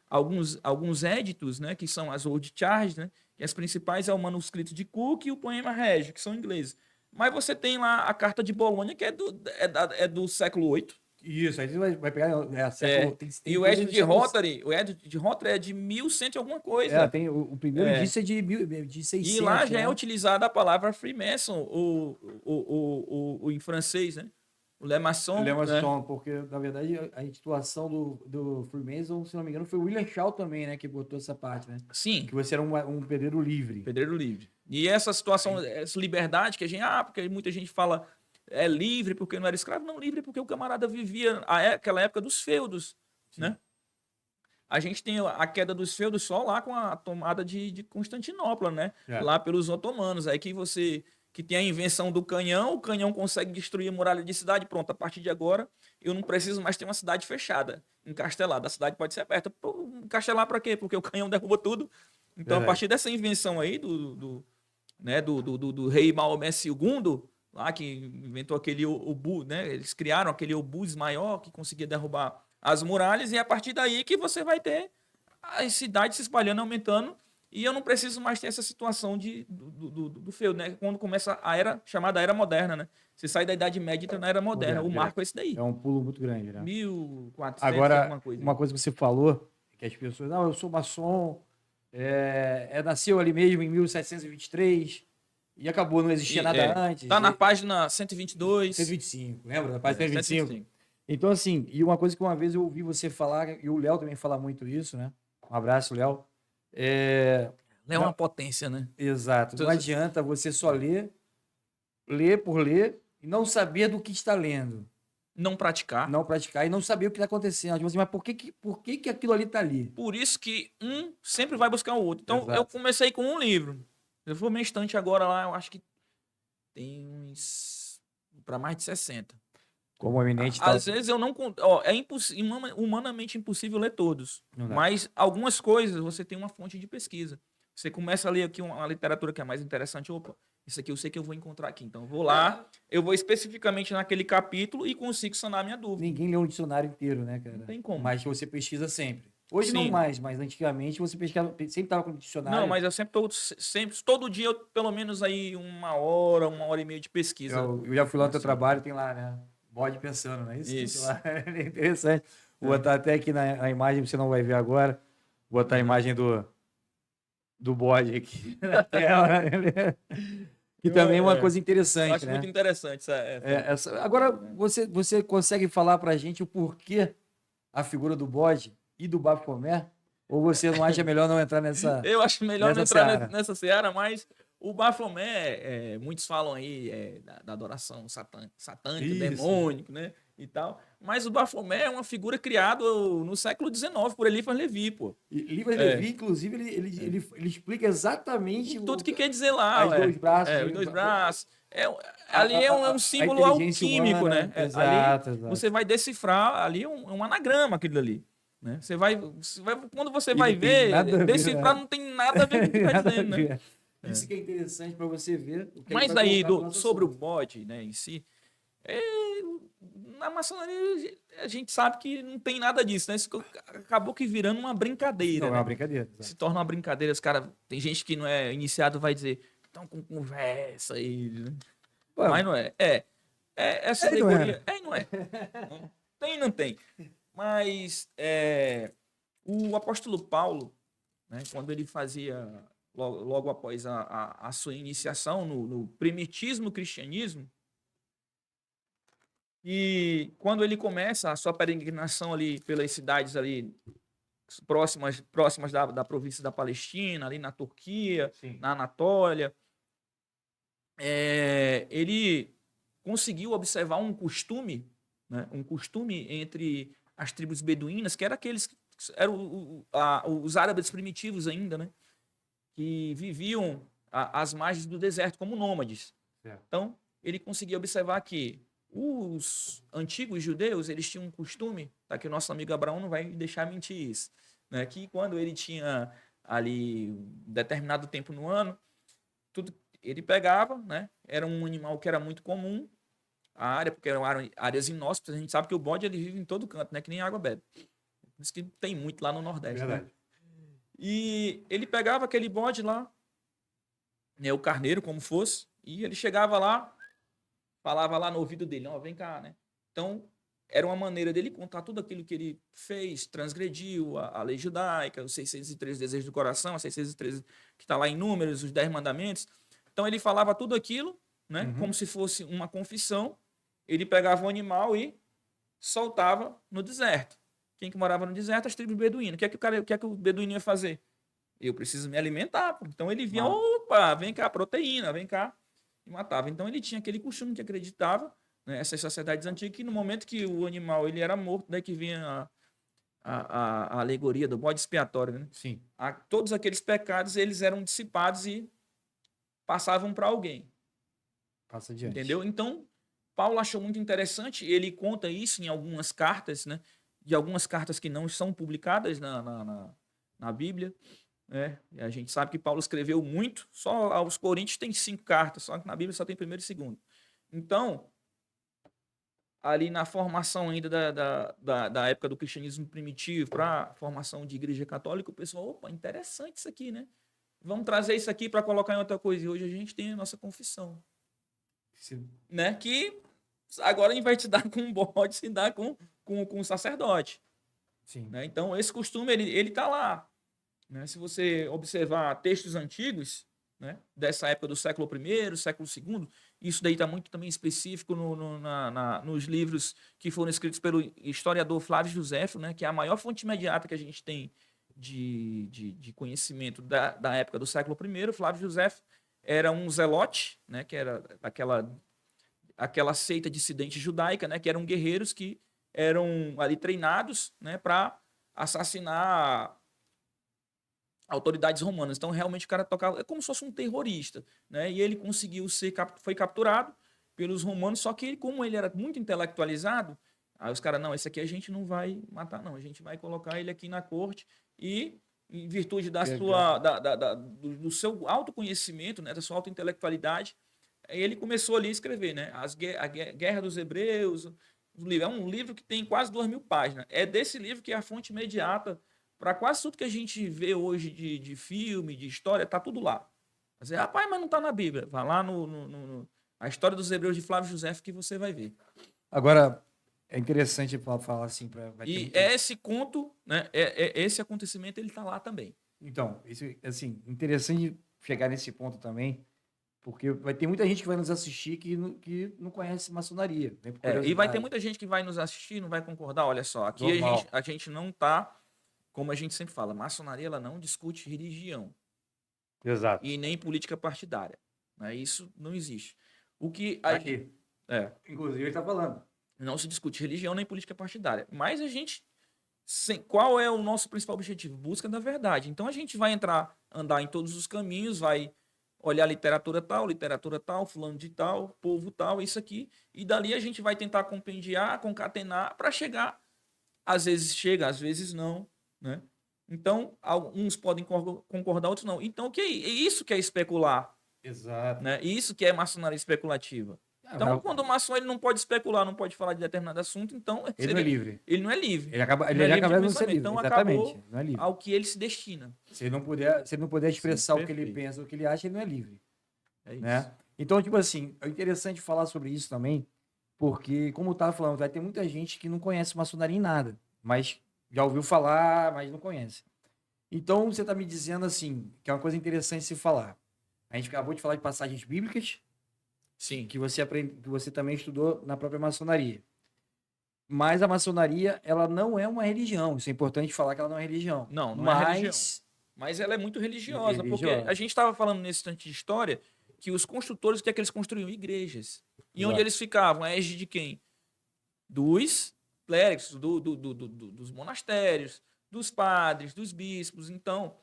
alguns éditos, né, que são as Old Charges, né, que as principais é o manuscrito de Cook e o poema Régio, que são ingleses. Mas você tem lá a Carta de Bolonha, que é do século VIII. Isso, aí você vai pegar século... Tem e o Edito de Rotary, é de 1100 e alguma coisa. Tem o primeiro indício é de 600. E lá já é utilizada a palavra Freemason, em francês, né? O Le Maçon. Le Maçon, porque, na verdade, a instituição do Freemason, se não me engano, foi o William Shaw também, né? Que botou essa parte, né? Sim. Que você era um pedreiro livre. Pedreiro livre. E essa situação, essa liberdade que a gente... porque muita gente fala... É livre porque não era escravo? Não, livre porque o camarada vivia aquela época dos feudos, né? A gente tem a queda dos feudos só lá com a tomada de Constantinopla, né? Lá pelos otomanos. Aí que você que tem a invenção do canhão, o canhão consegue destruir a muralha de cidade, pronto, a partir de agora eu não preciso mais ter uma cidade fechada, encastelada, a cidade pode ser aberta. Pô, encastelar para quê? Porque o canhão derruba tudo. Então, a Verdade. partir dessa invenção aí do rei Maomé II, lá que inventou aquele obu, né? Eles criaram aquele obus maior que conseguia derrubar as muralhas, e é a partir daí que você vai ter as cidades se espalhando, aumentando, e eu não preciso mais ter essa situação do feudo, né? Quando começa a era chamada Era Moderna, né? Você sai da Idade Média e entra na Era Moderna. O marco é esse daí. É um pulo muito grande, né? 1400 e Agora, alguma coisa. uma coisa que você falou, que as pessoas, não, eu sou maçom, nasceu ali mesmo em 1723 e acabou, não existia nada antes. Tá na página 122. 125, lembra? Na página 125. 125. Então, assim, e uma coisa que uma vez eu ouvi você falar, e o Léo também fala muito isso, né? Um abraço, Léo. É uma potência, né? Exato. Não adianta você só ler por ler, e não saber do que está lendo. Não praticar. Não praticar e não saber o que está acontecendo. Tipo assim, mas por que aquilo ali está ali? Por isso que um sempre vai buscar o outro. Então, Exato. eu comecei com um livro. Eu vou minha estante agora lá, eu acho que tem uns para mais de 60. Como eminente Às vezes eu não... é humanamente impossível ler todos. Mas algumas coisas você tem uma fonte de pesquisa. Você começa a ler aqui uma literatura que é mais interessante. Opa, isso aqui eu sei que eu vou encontrar aqui. Então eu vou lá, eu vou especificamente naquele capítulo e consigo sanar a minha dúvida. Ninguém lê um dicionário inteiro, né, cara? Não tem como. Mas você pesquisa sempre. Hoje Sim. não mais, mas antigamente você pesquisava, sempre estava com dicionário. Não, mas eu sempre todo dia, pelo menos aí 1 hora e meia de pesquisa. Eu já fui lá no teu trabalho, tem lá, né? Bode pensando, não é isso? Isso. É interessante. Vou botar até aqui na imagem, você não vai ver agora. Vou botar a imagem do bode aqui na tela. Que também é uma coisa interessante, eu acho né? muito interessante essa. Agora, você consegue falar pra gente o porquê a figura do bode e do Bafomé? Ou você não acha melhor não entrar nessa Eu acho melhor não entrar nessa seara, mas o Bafomé, muitos falam aí da adoração satânica, demônico, né? E tal. Mas o Bafomé é uma figura criada no século XIX por Eliphas Levi, pô. Eliphas Levi, inclusive, ele explica exatamente tudo que quer dizer lá. Os dois braços. Os dois braços. Ali é um símbolo alquímico, humana, né? Exato. Você vai decifrar ali um anagrama, aquilo ali. Né? Quando você vai ver, decifrar não tem nada a ver com o que está dizendo, né? Isso que é interessante para você ver. Mas aí, sobre o bode, né, em si, na maçonaria a gente sabe que não tem nada disso, né? Isso acabou que virando uma brincadeira. Não, né? É uma brincadeira. Se torna uma brincadeira. Os caras, tem gente que não é iniciado vai dizer, estão com conversa aí. Né? Mas não é. Essa alegoria. Não é. Tem e não tem. Mas o apóstolo Paulo, né, quando ele fazia, logo após a sua iniciação no primitismo cristianismo, e quando ele começa a sua peregrinação ali pelas cidades ali próximas da província da Palestina, ali na Turquia, Sim. na Anatólia, ele conseguiu observar um costume, né, entre as tribos beduínas, que eram aqueles que eram os árabes primitivos ainda, né? Que viviam às margens do deserto como nômades. Certo. Então, ele conseguia observar que os antigos judeus, eles tinham um costume, tá, que o nosso amigo Abraão não vai deixar mentir isso, né? Que quando ele tinha ali um determinado tempo no ano, tudo ele pegava, né? Era um animal que era muito comum, a área, porque eram áreas inóspitas. A gente sabe que o bode ele vive em todo canto, né? Que nem água bebe. Por isso que tem muito lá no Nordeste. Verdade. Né? E ele pegava aquele bode lá, né? O carneiro, como fosse, e ele chegava lá, falava lá no ouvido dele, ó, vem cá, né? Então, era uma maneira dele contar tudo aquilo que ele fez, transgrediu a lei judaica, os 613 desejos do coração, os 613 que está lá em Números, os 10 mandamentos. Então, ele falava tudo aquilo, né? Como se fosse uma confissão. Ele pegava o animal e soltava no deserto. Quem que morava no deserto? As tribos beduínas. O que é que o beduíno ia fazer? Eu preciso me alimentar. Pô. Então ele vinha, opa, vem cá, proteína, vem cá. E matava. Então ele tinha aquele costume que acreditava, né, essas sociedades antigas, que no momento que o animal ele era morto, daí que vinha a alegoria do bode expiatório. Né? Sim. Todos aqueles pecados eles eram dissipados e passavam para alguém. Passa adiante. Entendeu? Então, Paulo achou muito interessante, ele conta isso em algumas cartas, né? De algumas cartas que não são publicadas na Bíblia, né? E a gente sabe que Paulo escreveu muito, só aos Coríntios tem 5 cartas, só que na Bíblia só tem primeiro e segundo. Então, ali na formação ainda da época do cristianismo primitivo para a formação de igreja católica, o pessoal, opa, interessante isso aqui, né? Vamos trazer isso aqui para colocar em outra coisa. E hoje a gente tem a nossa confissão, né? Que agora a gente vai te dar com um bode, se dá com um sacerdote. Sim. Né? Então, esse costume, ele tá lá. Né? Se você observar textos antigos, né? Dessa época do século I, século II, isso daí está muito também específico nos livros que foram escritos pelo historiador Flávio Josefo, né? Que é a maior fonte imediata que a gente tem de conhecimento da época do século I. Flávio Josefo era um zelote, né? Que era aquela seita dissidente judaica, né? Que eram guerreiros que eram ali treinados, né? Para assassinar autoridades romanas. Então, realmente, o cara tocava... É como se fosse um terrorista, né? E ele conseguiu foi capturado pelos romanos, só que ele, como ele era muito intelectualizado, aí os caras, não, esse aqui a gente não vai matar, não. A gente vai colocar ele aqui na corte e, em virtude do seu autoconhecimento, né? Da sua autointelectualidade, ele começou ali a escrever, né? A Guerra dos Hebreus. É um livro que tem quase 2.000 páginas. É desse livro que é a fonte imediata para quase tudo que a gente vê hoje de filme, de história, tá tudo lá. Você, rapaz, mas não tá na Bíblia. Vai lá a história dos Hebreus de Flávio Josefo que você vai ver. Agora, é interessante falar assim para. E esse conto, né? Esse acontecimento, ele tá lá também. Então, isso assim, interessante chegar nesse ponto também, porque vai ter muita gente que vai nos assistir que não conhece maçonaria. Né, E vai ter muita gente que vai nos assistir e não vai concordar. Olha só, aqui a gente não tá, como a gente sempre fala, maçonaria ela não discute religião. Exato. E nem política partidária. Né? Isso não existe. O que aqui. Inclusive, ele está falando. Não se discute religião nem política partidária. Mas a gente. Qual é o nosso principal objetivo? Busca da verdade. Então a gente vai andar em todos os caminhos, vai olhar literatura tal, fulano de tal, povo tal, isso aqui. E dali a gente vai tentar compendiar, concatenar, para chegar. Às vezes chega, às vezes não. Né? Então, alguns podem concordar, outros não. Então, é isso que é especular. Exato. Né? Isso que é maçonaria especulativa. Então, quando o maçom ele não pode especular, não pode falar de determinado assunto, então... Ele não é livre. Ele não é livre. Ele acaba não ser livre, então, exatamente. Não é livre. Ao que ele se destina. Se ele não puder expressar o que ele pensa, o que ele acha, ele não é livre. É né? isso. Então, tipo assim, é interessante falar sobre isso também, porque, como eu estava falando, vai ter muita gente que não conhece maçonaria em nada, mas já ouviu falar, mas não conhece. Então, você está me dizendo assim, que é uma coisa interessante se falar. A gente acabou de falar de passagens bíblicas, sim, que você também estudou na própria maçonaria. Mas a maçonaria, ela não é uma religião. Isso é importante falar que ela não é religião. Não é religião. Mas ela é muito religiosa, porque a gente estava falando nesse instante de história que os construtores, o que é que eles construíam? Igrejas. E onde eles ficavam? A égide de quem? Dos clérigos, dos monastérios, dos padres, dos bispos. Então,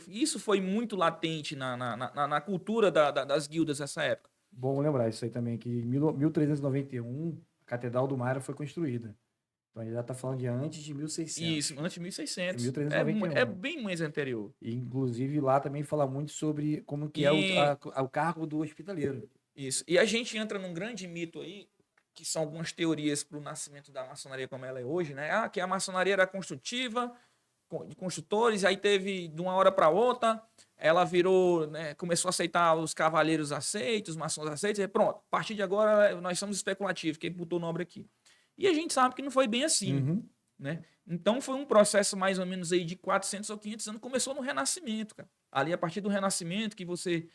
isso foi muito latente na cultura das guildas nessa época. Bom lembrar isso aí também, que em 1391 a Catedral do Mara foi construída. Então ele já está falando de antes de 1600. Isso, antes de 1600. 1391. É bem mais anterior. E, inclusive, lá também fala muito sobre como que é o cargo do hospitaleiro. Isso. E a gente entra num grande mito aí, que são algumas teorias para o nascimento da maçonaria como ela é hoje, né? Que a maçonaria era construtiva, de construtores, aí teve de uma hora para outra, ela virou, né, começou a aceitar os cavaleiros aceitos, os maçons aceitos, e pronto, a partir de agora nós somos especulativos, quem botou o nome aqui. E a gente sabe que não foi bem assim, né? Então foi um processo mais ou menos aí de 400 ou 500 anos, começou no Renascimento, cara. Ali a partir do Renascimento que você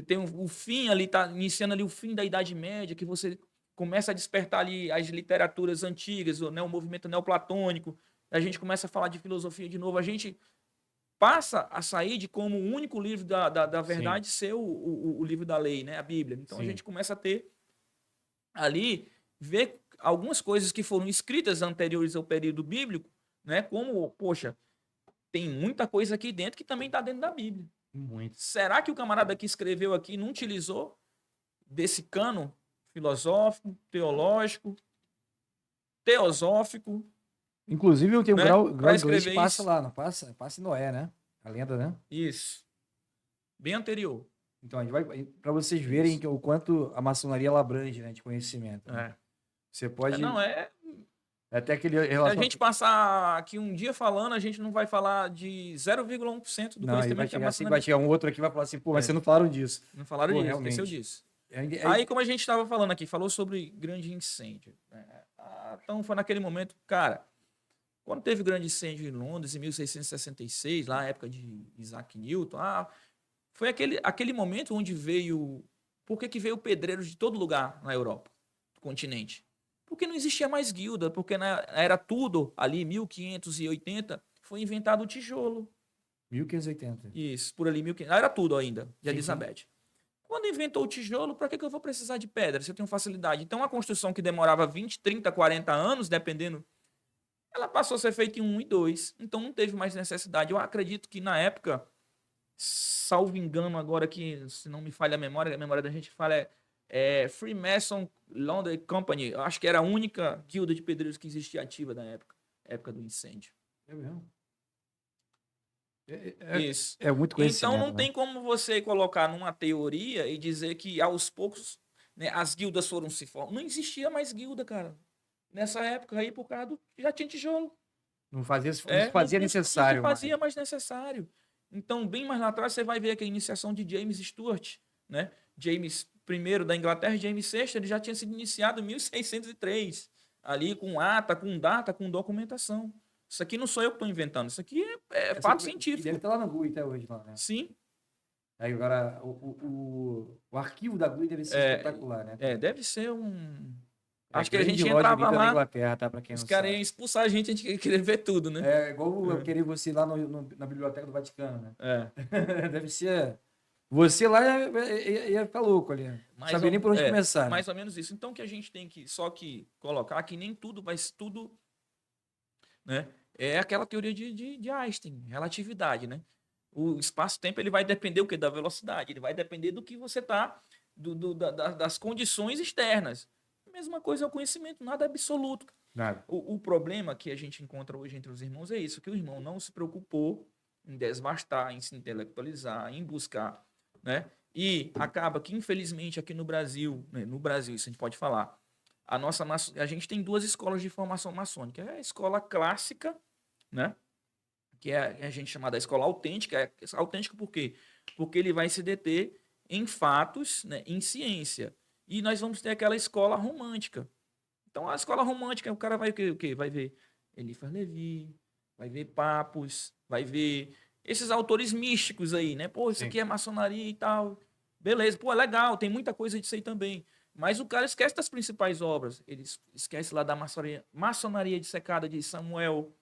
tem o fim ali, tá iniciando ali o fim da Idade Média, que você começa a despertar ali as literaturas antigas, né, o movimento neoplatônico, a gente começa a falar de filosofia de novo, a gente passa a sair de como o único livro da verdade ser o livro da lei, né, a Bíblia. Então a gente começa a ter ali, ver algumas coisas que foram escritas anteriores ao período bíblico, né, como, poxa, tem muita coisa aqui dentro que também está dentro da Bíblia. Muito. Será que o camarada que escreveu aqui não utilizou desse cano filosófico, teológico, teosófico, Inclusive, eu tenho né? grau Para de inglês que escrever passa isso. lá, não passa? Passa em Noé, né? A lenda, né? Isso. Bem anterior. Então, a gente vai para vocês verem Isso. o quanto a maçonaria ela abrange, né, de conhecimento, né? É. Você pode Não, é. até aquele Se a relação. gente passar aqui um dia falando, a gente não vai falar de 0,1% do Não, aí vai conhecimento que a chegar assim, vai maçonaria chegar tem. um outro aqui e vai falar assim, pô, mas É. vocês não falaram disso. Não falaram Pô, disso, esqueceu realmente. disso. Aí- Aí, como a gente estava falando aqui, falou sobre grande incêndio. Né? Então, foi naquele momento, cara, quando teve o grande incêndio em Londres, em 1666, lá na época de Isaac Newton, foi aquele momento onde veio. Por que veio pedreiros de todo lugar na Europa, do continente? Porque não existia mais guilda, porque era tudo ali, 1580, foi inventado o tijolo. 1580. Isso, por ali, 1500. Era tudo ainda, de Sim, Elizabeth. Quando inventou o tijolo, para que eu vou precisar de pedra se eu tenho facilidade? Então, a construção que demorava 20, 30, 40 anos, dependendo, ela passou a ser feita em 1 e 2. Então, não teve mais necessidade. Eu acredito que na época, salvo engano agora que, se não me falha a memória da gente fala Freemason Laundry Company. Eu acho que era a única guilda de pedreiros que existia ativa na época do incêndio. É mesmo? Isso. É muito Então conhecimento, não né? tem como você colocar numa teoria e dizer que aos poucos, né, as guildas foram se formando. Não existia mais guilda, cara. Nessa época aí, por causa do. Já tinha tijolo. Não fazia, não se É, não, fazia não se necessário mais. fazia mais necessário. Então, bem mais lá atrás, você vai ver que a iniciação de James Stuart, né? James I da Inglaterra e James VI, ele já tinha sido iniciado em 1603, ali com ata, com data, com documentação. Isso aqui não sou eu que estou inventando, isso aqui é fato E científico. deve estar lá no GUI até hoje, lá, né? Sim. Aí agora, o arquivo da GUI deve ser espetacular, né? Deve ser um. É a Acho que a grande gente loja entrava unida da lá, Inglaterra, tá? Pra quem os não caras iam sabe. expulsar a gente ia querer ver tudo, né? É igual eu querer você ir lá na Biblioteca do Vaticano, né? É. Deve ser. Você lá ia ficar louco ali. Não sabia nem por onde começar, né? Mais ou menos isso. Então que a gente tem que só que colocar que nem tudo vai tudo, né? É aquela teoria de Einstein, relatividade, né? O espaço-tempo ele vai depender o quê? Da velocidade, ele vai depender do que você tá das condições externas. A mesma coisa é o conhecimento, nada é absoluto. Nada. O problema que a gente encontra hoje entre os irmãos é isso, que o irmão não se preocupou em desvastar, em se intelectualizar, em buscar, né? E acaba que, infelizmente, aqui no Brasil, né, no Brasil, isso a gente pode falar, a gente tem duas escolas de formação maçônica. É a escola clássica, né? Que é a gente chamada escola autêntica. É autêntica por quê? Porque ele vai se deter em fatos, né, em ciência. E nós vamos ter aquela escola romântica. Então, a escola romântica, o cara vai o quê? Vai ver Eliphas Levi, vai ver Papos, vai ver esses autores místicos aí, né? Pô, isso aqui é maçonaria e tal. Beleza, pô, é legal, tem muita coisa disso aí também. Mas o cara esquece das principais obras. Ele esquece lá da maçonaria dissecada de Samuel,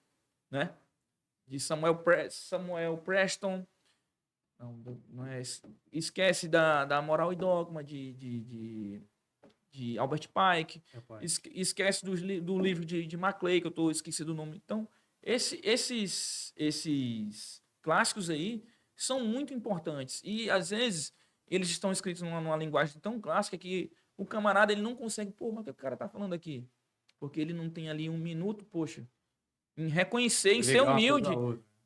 né? De Samuel Preston. Não é. Esquece da Moral e Dogma de Albert Pike. Esquece do livro de Maclay, que eu estou esquecido o nome. Então, esses clássicos aí são muito importantes. E, às vezes, eles estão escritos numa linguagem tão clássica que o camarada ele não consegue. Pô, mas o que o cara está falando aqui? Porque ele não tem ali um minuto, poxa, em reconhecer, em ser humilde,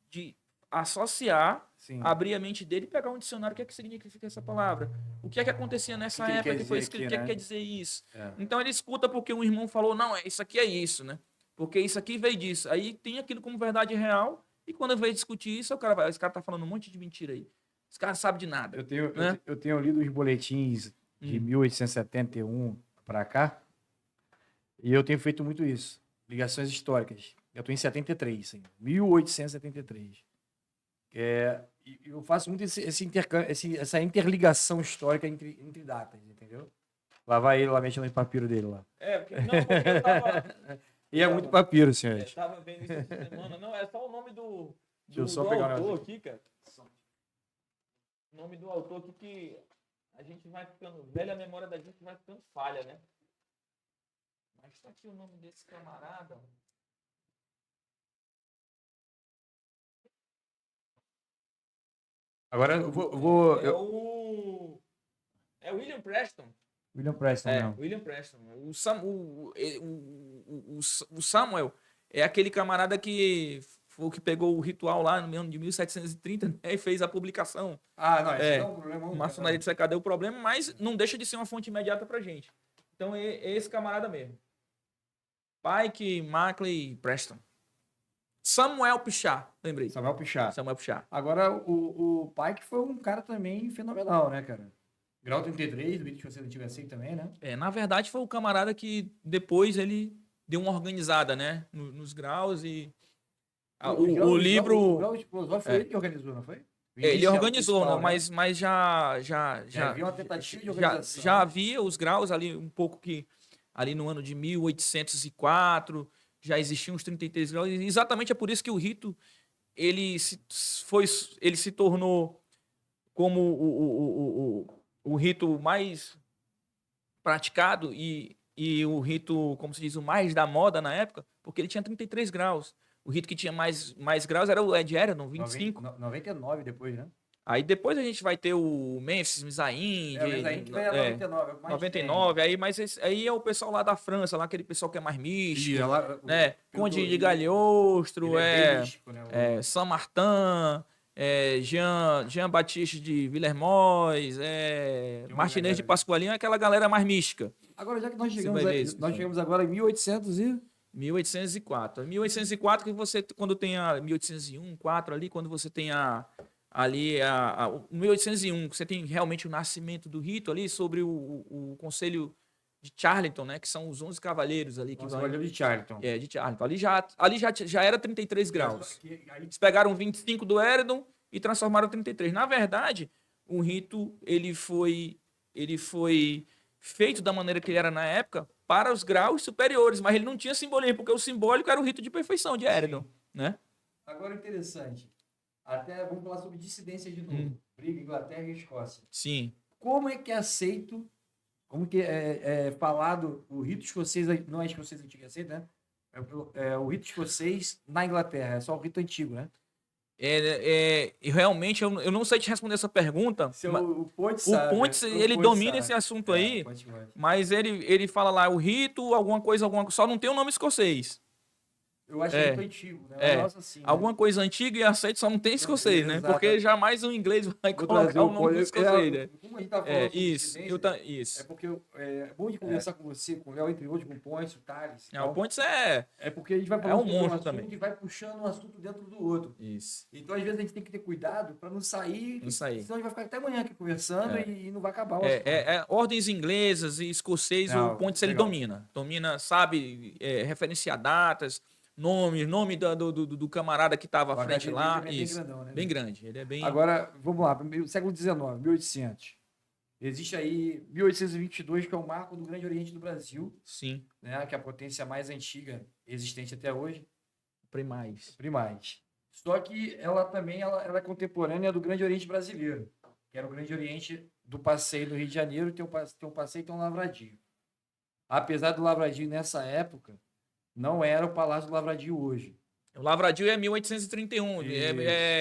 de associar, abrir a mente dele e pegar um dicionário. O que é que significa essa palavra? O que é que acontecia nessa época que foi escrito? O que é que quer dizer isso? Então ele escuta porque um irmão falou, não, isso aqui é isso, né? Porque isso aqui veio disso. Aí tem aquilo como verdade real e quando veio discutir isso, esse cara tá falando um monte de mentira aí. Esse cara sabe de nada. Eu tenho lido os boletins de 1871 para cá e eu tenho feito muito isso. Ligações históricas. Eu estou em 73, 1873. Eu faço muito essa interligação histórica entre datas, entendeu? Lá vai ele lá mexendo no papiro dele lá. Porque eu tava... E é muito papiro, senhores. Eu tava vendo isso essa semana. Não, é só o nome do autor aqui, cara. O nome do autor aqui que a gente vai ficando... Velha memória da gente vai ficando falha, né? Mas tá aqui o nome desse camarada... Agora eu vou. É o William Preston. William Preston, não. William Preston. O Samuel é aquele camarada que foi o que pegou o ritual lá no ano de 1730, né, e fez a publicação. Não, esse É, é um problema. Maçonaria de Secar deu problema, mas não deixa de ser uma fonte imediata pra gente. Então é esse camarada mesmo. Pike, Mackley, Preston. Samuel Pichard, lembrei. Samuel Pichard. Samuel Pichard. Agora, o Pike foi um cara também fenomenal, né, cara? Grau 33, do vídeo que você não tivesse assim também, né? Na verdade, foi o camarada que depois ele deu uma organizada, né? Nos graus e... O livro... O grau explosório foi ele que organizou, não foi? Ele organizou, né? mas já havia uma tentativa de organização. Já havia os graus ali, um pouco que... Ali no ano de 1804, já existiam os 33 graus. E exatamente é por isso que o rito, ele se tornou como o rito mais praticado e o rito, como se diz, o mais da moda na época, porque ele tinha 33 graus. O rito que tinha mais graus era o Ed Eredon, 25. 99 depois, né? Aí depois a gente vai ter o Memphis, Mizain. O Mizain que veio 99. 99, aí é o pessoal lá da França, lá aquele pessoal que é mais místico, né? Conde de Galhostro, místico, né? Saint-Martin, Jean-Baptiste de Villermoz, Martinez de Pasqualinho, aquela galera mais mística. Agora, já que nós chegamos agora em 1804. 1804 que você, quando tem a 1801, 4 ali, quando você tem ali 1801, que você tem realmente o nascimento do rito ali sobre o Conselho de Charlton, né, que são os 11 cavaleiros ali. Que Conselho de Charlton. De Charlton. Ali já era 33 graus. Eles pegaram 25 do Eredon e transformaram 33. Na verdade, o rito ele foi feito da maneira que ele era na época para os graus superiores, mas ele não tinha simbolismo, porque o simbólico era o rito de perfeição de Eredon, né? Agora, interessante. Até vamos falar sobre dissidência de novo. Briga Inglaterra e Escócia. Sim. Como é que é aceito, como que é falado o rito escocês, não é escocês antigo, é aceito, né? O rito escocês na Inglaterra, é só o rito antigo, né? Realmente, eu não sei te responder essa pergunta. O Pontes sabe. O Pontes, ele domina esse assunto aí, mas ele fala lá, o rito, alguma coisa, só não tem o nome escocês. Eu acho que é muito antigo, né? Nossa, assim, alguma coisa antiga e aceito só não tem escocês, né? Porque jamais o inglês vai colocar o nome do escocês, né? Como a gente tá falando isso. É porque é bom de conversar com você, com o Léo, entre outros, com o Pontes, o Thales. O Pontes É porque a gente vai falando um monstro também. E vai puxando um assunto dentro do outro. Isso. Então, às vezes, a gente tem que ter cuidado para não sair. Senão a gente vai ficar até amanhã aqui conversando e não vai acabar o assunto. Ordens inglesas e escocês, o Pontes ele domina. Domina, sabe, referenciar datas. Nome do camarada que estava à frente lá. Isso. Bem grandão, né? Bem grande. Ele é bem... Agora, vamos lá. Século XIX, 1800. Existe aí 1822, que é o marco do Grande Oriente do Brasil. Sim. Né, que é a potência mais antiga existente até hoje. Primaz. Só que ela também ela é contemporânea do Grande Oriente brasileiro. Que era o Grande Oriente do Passeio do Rio de Janeiro. Tem um passeio e tem um lavradio. Apesar do lavradio nessa época... Não era o Palácio do Lavradio hoje. O Lavradio é 1831.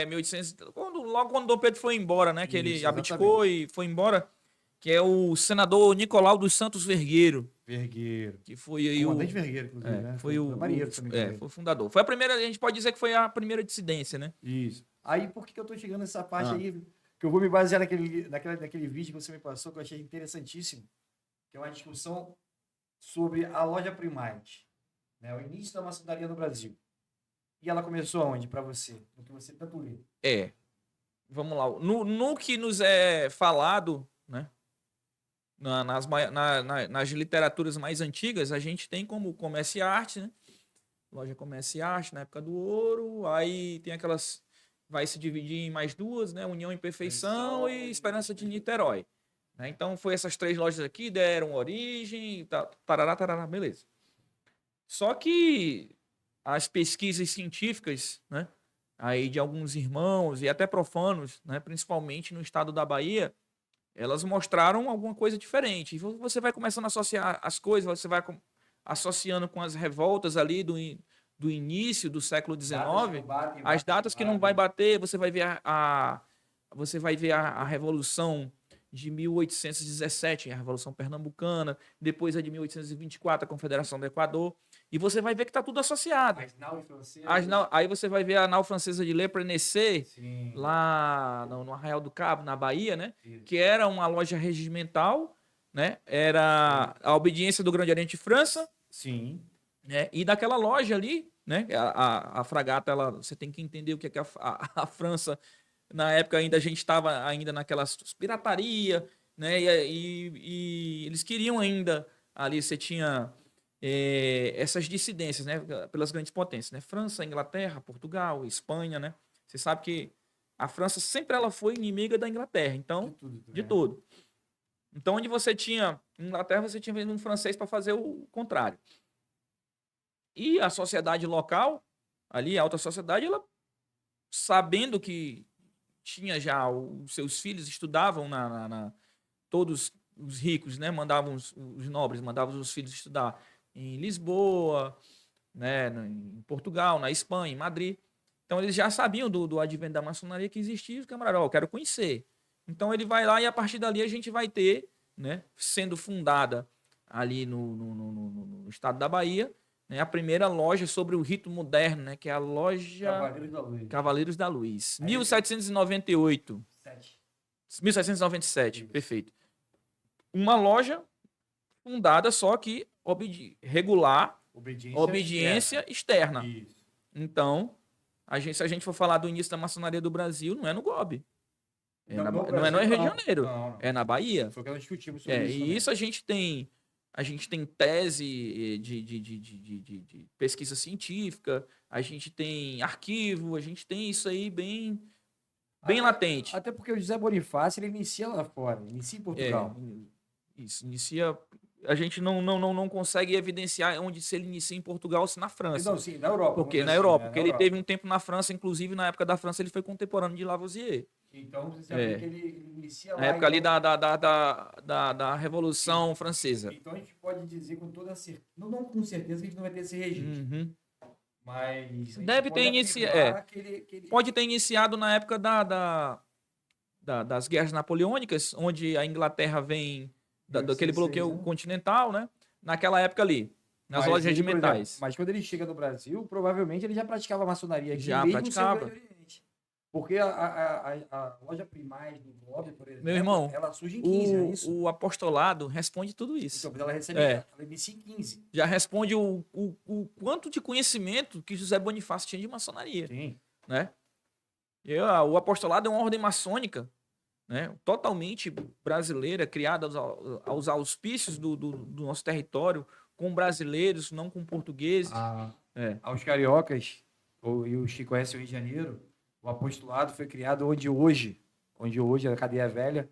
1800, logo quando Dom Pedro foi embora, né? Que ele abdicou e foi embora. Que é o senador Nicolau dos Santos Vergueiro. Que foi aí comandante Vergueiro, inclusive, né? Foi o fundador. Foi a primeira, a gente pode dizer que foi a primeira dissidência, né? Isso. Aí, por que eu tô chegando nessa parte aí? Que eu vou me basear naquele vídeo que você me passou, que eu achei interessantíssimo. Que é uma discussão sobre a loja Primate. Né, o início da maçonaria no Brasil. E ela começou aonde, para você? No que você tanto lê? Vamos lá. No que nos é falado, né? Nas literaturas mais antigas, a gente tem como Comércio e Arte, né? Loja Comércio e Arte, na época do ouro. Aí tem aquelas... Vai se dividir em mais duas, né? União e Perfeição e Esperança de Niterói. Né? Então, foi essas 3 lojas aqui, deram origem, tarará, beleza. Só que as pesquisas científicas, né, aí de alguns irmãos e até profanos, né, principalmente no estado da Bahia, elas mostraram alguma coisa diferente. E você vai começando a associar as coisas, você vai associando com as revoltas ali do início do século XIX, as datas que não vai bater, você vai ver a Revolução de 1817, a Revolução Pernambucana, depois a de 1824, a Confederação do Equador, e você vai ver que está tudo associado. As nau francesas. Aí você vai ver a nau francesa de Le Prenessé, Sim. lá no Arraial do Cabo, na Bahia, né? Isso. Que era uma loja regimental, né? Era a obediência do Grande Oriente França, Sim. né? E daquela loja ali, né? A fragata, você tem que entender o que é que a França, na época ainda a gente estava ainda naquelas pirataria, né? E eles queriam ainda ali, você tinha essas dissidências, né? Pelas grandes potências, né? França, Inglaterra, Portugal, Espanha, né? Você sabe que a França sempre ela foi inimiga da Inglaterra, então de né? tudo. Então, onde você tinha Inglaterra, você tinha um francês para fazer o contrário. E a sociedade local, ali, a alta sociedade, ela sabendo que tinha já os seus filhos estudavam todos os ricos, né, mandavam os nobres, mandavam os filhos estudar em Lisboa, né, em Portugal, na Espanha, em Madrid. Então eles já sabiam do advento da maçonaria que existia, o camarada, eu quero conhecer. Então ele vai lá e a partir dali a gente vai ter, né, sendo fundada ali no estado da Bahia, né, a primeira loja sobre o rito moderno, né, que é a loja Cavaleiros da Luz. Cavaleiros da Luz. Aí 1798. 1797, perfeito. Uma loja fundada só que regular, obediência externa. Isso. Então, se a gente for falar do início da maçonaria do Brasil, não é no GOB. Não, Não Brasil, é no Rio de não. Janeiro. Não. É na Bahia. Foi o que nós discutimos sobre isso. E também. isso a gente tem tese de pesquisa científica, a gente tem arquivo, a gente tem isso aí bem latente. Até porque o José Bonifácio ele inicia lá fora, inicia em Portugal. Isso, inicia. A gente não consegue evidenciar onde se ele inicia em Portugal ou se na França. Não, sim, na Europa. Porque na assim, Europa, né? porque ele teve um tempo na França, inclusive na época da França ele foi contemporâneo de Lavoisier. Então você sabe que ele inicia lá. Na época então... ali da Revolução Francesa. Então a gente pode dizer com toda certeza, não com certeza que a gente não vai ter esse registro. Uhum. Mas deve ter iniciado. Pode ter iniciado na época das guerras napoleônicas, onde a Inglaterra vem daquele bloqueio continental, né? Naquela época ali, nas lojas regimentais. Mas quando ele chega no Brasil, provavelmente ele já praticava maçonaria aqui, já mesmo praticava. No Grande Oriente. Porque a loja primaz do GOB, por exemplo, meu irmão, ela surge em 15, é isso? O apostolado responde tudo isso. Então, ela recebe, ela inicia em 15. Já responde o quanto de conhecimento que José Bonifácio tinha de maçonaria. Sim. Né? O apostolado é uma ordem maçônica, né? Totalmente brasileira, criada aos auspícios do nosso território, com brasileiros, não com portugueses. Aos cariocas, e os que conhecem o Rio de Janeiro, o apostolado foi criado onde hoje é a Cadeia Velha,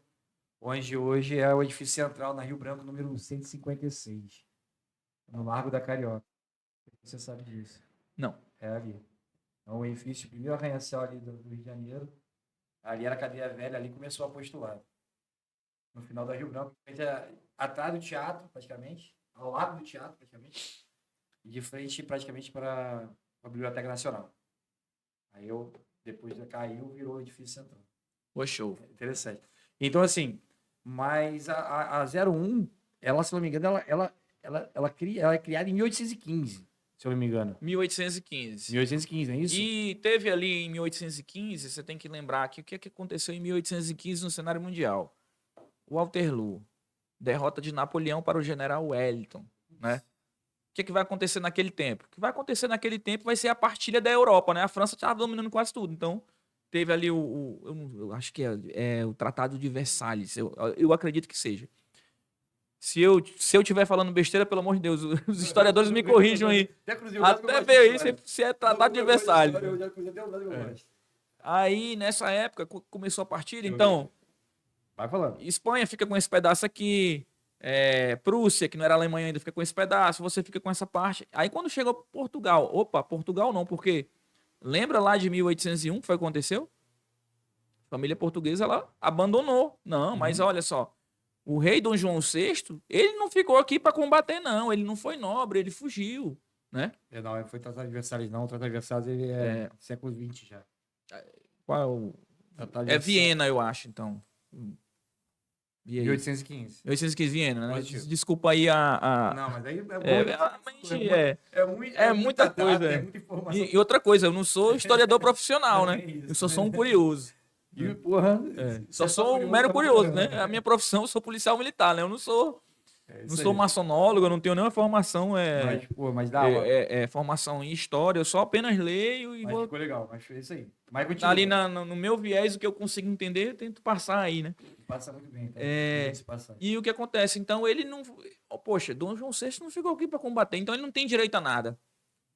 onde hoje é o edifício central na Rio Branco, número 156, no Largo da Carioca. Você sabe disso? Não. É ali. É um edifício, o primeiro arranha-céu ali do Rio de Janeiro. Ali era a Cadeia Velha, ali começou o apostolado. No final da Rio Branco, atrás do teatro, praticamente, ao lado do teatro, praticamente, e de frente, praticamente, para a Biblioteca Nacional. Aí depois caiu, virou o edifício central. Show. Interessante. Então, assim, mas a 01, ela, se não me engano, ela é criada em 1815, se eu não me engano. 1815. 1815, não é isso? E teve ali em 1815, você tem que lembrar que o que aconteceu em 1815 no cenário mundial? Waterloo, derrota de Napoleão para o general Wellington, né? O que vai acontecer naquele tempo? O que vai acontecer naquele tempo vai ser a partilha da Europa, né? A França estava dominando quase tudo, então teve ali eu acho que é o Tratado de Versalhes, eu acredito que seja. Se eu estiver falando besteira, pelo amor de Deus, os historiadores me corrijam aí. Até ver aí se é Tratado de Versalhes. Aí, nessa época, começou a partilha, então... Vai falando. Espanha fica com esse pedaço aqui, Prússia, que não era Alemanha ainda, fica com esse pedaço, você fica com essa parte. Aí, quando chegou Portugal, Portugal não, porque lembra lá de 1801 que foi o que aconteceu? A família portuguesa, ela abandonou. Não, mas olha só, o rei Dom João VI, ele não ficou aqui para combater, não. Ele não foi nobre, ele fugiu, né? Não, foi Tratado de Versalhes, não. O Tratado de Versalhes ele é século XX já. Qual? É Viena, eu acho, então. E aí? 1815. 1815 Viena, né? Positivo. Desculpa aí Não, mas aí é muita coisa. É muita informação. E outra coisa, eu não sou historiador profissional, Não né? é isso, Eu só né? sou um curioso. E, porra, Só você sou um mero tá curioso, procurando, né? A minha profissão, eu sou policial militar, né? Eu não sou maçonólogo, eu não tenho nenhuma formação, Mas dá hora. formação em história, eu só apenas leio e Mas vou ficou legal, mas foi isso aí. Mas tá continua. ali no meu viés, o que eu consigo entender, eu tento passar aí, né? Passa muito bem, tá? Se passar. E o que acontece? Então ele não. Poxa, Dom João VI não ficou aqui para combater, então ele não tem direito a nada.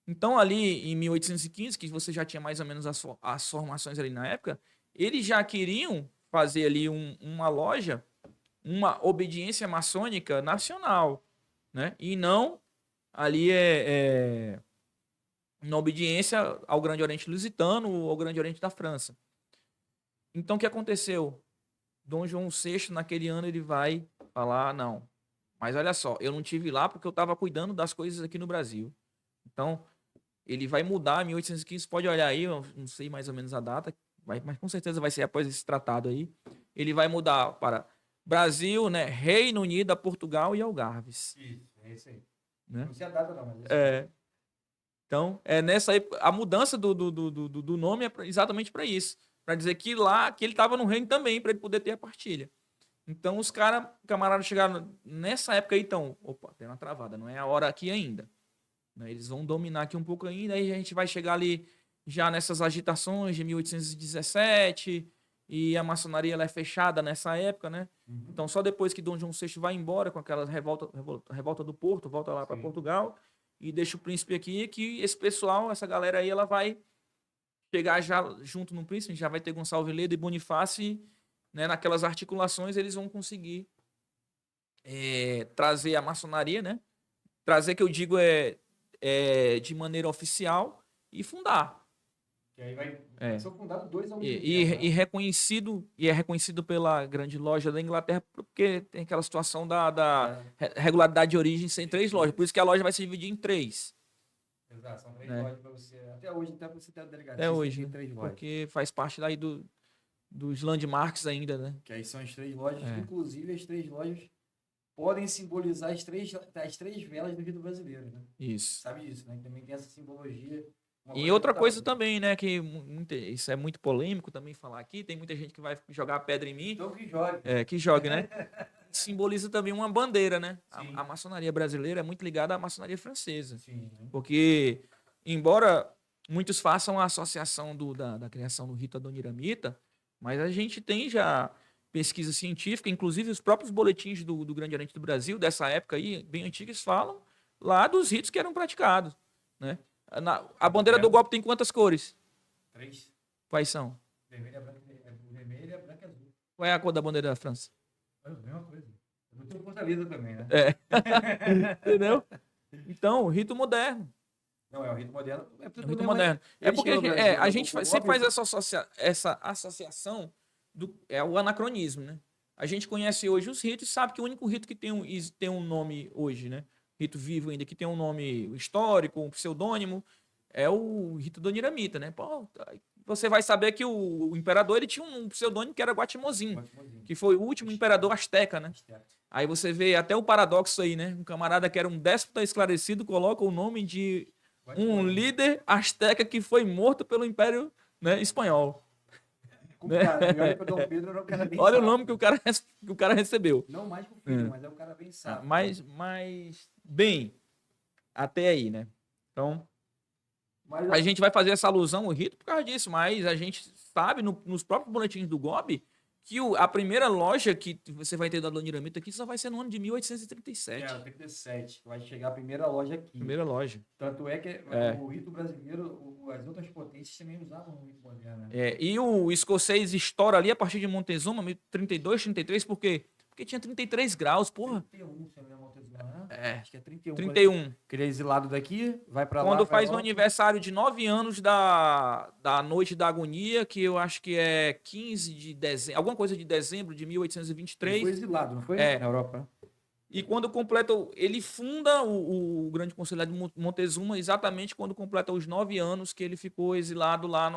Então, ali em 1815, que você já tinha mais ou menos as formações ali na época, eles já queriam fazer ali uma loja, uma obediência maçônica nacional, né? E não ali na obediência ao Grande Oriente Lusitano ou ao Grande Oriente da França. Então, o que aconteceu? Dom João VI, naquele ano, ele vai falar, não, mas olha só, eu não tive lá porque eu estava cuidando das coisas aqui no Brasil. Então, ele vai mudar em 1815, pode olhar aí, eu não sei mais ou menos a data, mas com certeza vai ser após esse tratado aí. Ele vai mudar para Brasil, né, Reino Unido, Portugal e Algarves. Isso, é isso aí. Né? Não sei a data não, mas Então, nessa época, a mudança do nome é exatamente para isso. Para dizer que lá, que ele estava no reino também, para ele poder ter a partilha. Então, os camaradas chegaram nessa época aí, então, opa, tem uma travada, não é a hora aqui ainda. Eles vão dominar aqui um pouco ainda, aí a gente vai chegar ali já nessas agitações de 1817, e a maçonaria ela é fechada nessa época, né? Uhum. Então, só depois que Dom João VI vai embora com aquela revolta do Porto, volta lá para Portugal, e deixa o príncipe aqui, que esse pessoal, essa galera aí, ela vai chegar já junto no príncipe, já vai ter Gonçalves Ledo e Bonifácio, né? Naquelas articulações eles vão conseguir trazer a maçonaria, né? Trazer, que eu digo, de maneira oficial e fundar. Que aí são fundados dois ao mesmo tempo, E é reconhecido pela grande loja da Inglaterra, porque tem aquela situação da regularidade de origem sem 3 lojas. Por isso que a loja vai se dividir em 3. Exato, são 3 lojas para você. Até hoje, até você ter a delegacia. Até hoje, tem 3 lojas. porque faz parte daí dos landmarks ainda, né? Que aí são as 3 lojas, inclusive as 3 lojas podem simbolizar as três velas do rito brasileiro, né? Isso. Sabe disso, né? Também tem essa simbologia. E outra coisa também, né, que isso é muito polêmico também falar aqui, tem muita gente que vai jogar pedra em mim. Então que jogue. Que jogue, né? Simboliza também uma bandeira, né? A maçonaria brasileira é muito ligada à maçonaria francesa. Sim. Porque, embora muitos façam a associação da criação do rito adoniramita, mas a gente tem já pesquisa científica, inclusive os próprios boletins do Grande Oriente do Brasil, dessa época aí, bem antigos, falam lá dos ritos que eram praticados, né? A bandeira do golpe tem quantas cores? 3. Quais são? Vermelha, branca e azul. Qual é a cor da bandeira da França? É a mesma coisa. Eu tenho Fortaleza também, né? Entendeu? Então, rito moderno. Não, é o rito moderno. É o rito moderno. Porque a gente sempre faz essa associação o anacronismo, né? A gente conhece hoje os ritos e sabe que o único rito que tem um nome hoje, né? Rito vivo ainda, que tem um nome histórico, um pseudônimo, é o rito adoniramita, né? Pô, você vai saber que o imperador ele tinha um pseudônimo que era Guatimozin, que foi o último imperador asteca, né? Aí você vê até o paradoxo aí, né? Um camarada que era um déspota esclarecido coloca o nome de um líder asteca que foi morto pelo Império, né, espanhol. Olha que o Dom Pedro era um cara bem Olha o nome que o cara recebeu. Não mais que o filho, mas é um cara bem sábio. Mas bem, até aí, né? Então, a gente vai fazer essa alusão ao rito por causa disso, mas a gente sabe nos próprios boletins do GOB que a primeira loja que você vai ter da adoniramita aqui só vai ser no ano de 1837. 37. Vai chegar a primeira loja aqui. Primeira loja. Tanto é que o rito brasileiro, as outras potências também usavam o rito moderno. Né? E o escocês estoura ali a partir de Montezuma, 32, 33, por quê? Porque tinha 33 graus, porra. 31, se não me engano, Montezuma, né? Acho que é 31. 31. Ele é exilado daqui, vai pra lá. Quando faz o aniversário de 9 anos da Noite da Agonia, que eu acho que é 15 de dezembro, alguma coisa de dezembro de 1823. Ele foi exilado, não foi? Na Europa. E quando completa, ele funda o Grande Conselho de Montezuma exatamente quando completa os 9 anos que ele ficou exilado lá,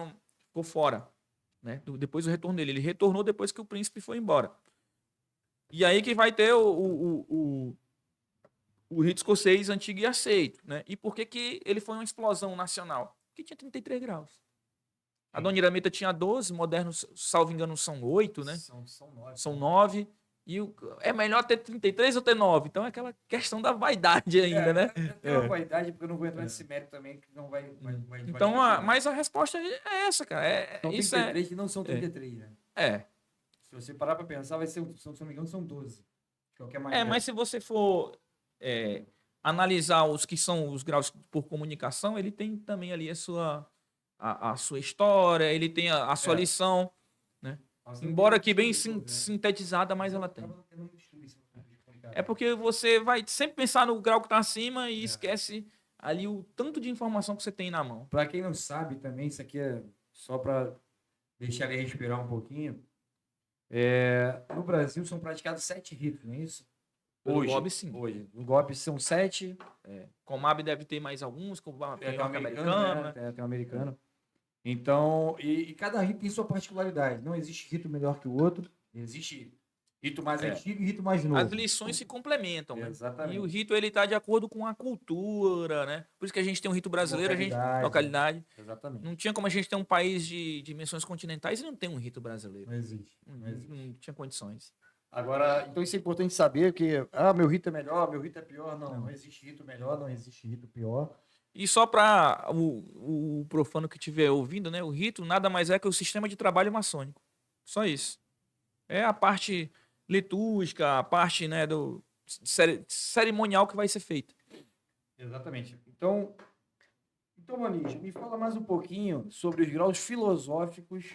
ficou fora. Né? Depois do retorno dele. Ele retornou depois que o príncipe foi embora. E aí que vai ter o rito escocês antigo e aceito, né? E por que que ele foi uma explosão nacional? Porque tinha 33 graus. A Dona Iramita tinha 12, modernos, salvo engano, são 8, né? São 9. São 9. E é melhor ter 33 ou ter 9. Então é aquela questão da vaidade ainda, né? É uma vaidade, porque eu não vou entrar nesse mérito também, que não vai Então, discutir, não. mas a resposta é essa, cara. São Isso 33 que não são 33, né? é. Se você parar para pensar, vai ser, se não me engano, são 12. De qualquer maneira. Mas se você for analisar os que são os graus por comunicação, ele tem também ali a sua história, ele tem a sua lição, né? Embora que bem sintetizada, mas ela tem. É porque você vai sempre pensar no grau que está acima e esquece ali o tanto de informação que você tem na mão. Para quem não sabe também, isso aqui é só para deixar ele respirar um pouquinho. No Brasil são praticados 7 ritos, não é isso? Hoje, GOB, sim. Hoje. No GOB são 7. Comab deve ter mais alguns, como tem o americano, né? Tem o americano. Então, e cada rito tem sua particularidade. Não existe rito melhor que o outro. Existe rito mais antigo e rito mais novo. As lições se complementam, né? Exatamente. E o rito, ele tá de acordo com a cultura, né? Por isso que a gente tem um rito brasileiro, localidade. Exatamente. Não tinha como a gente ter um país de dimensões continentais e não tem um rito brasileiro. Não existe. Não tinha condições. Agora, então isso é importante saber que, meu rito é melhor, meu rito é pior. Não existe rito melhor, não existe rito pior. E só para o profano que estiver ouvindo, né? O rito nada mais é que o sistema de trabalho maçônico. Só isso. É a parte litúrgica, a parte, né, do cerimonial que vai ser feita. Exatamente. Então, Maniche, me fala mais um pouquinho sobre os graus filosóficos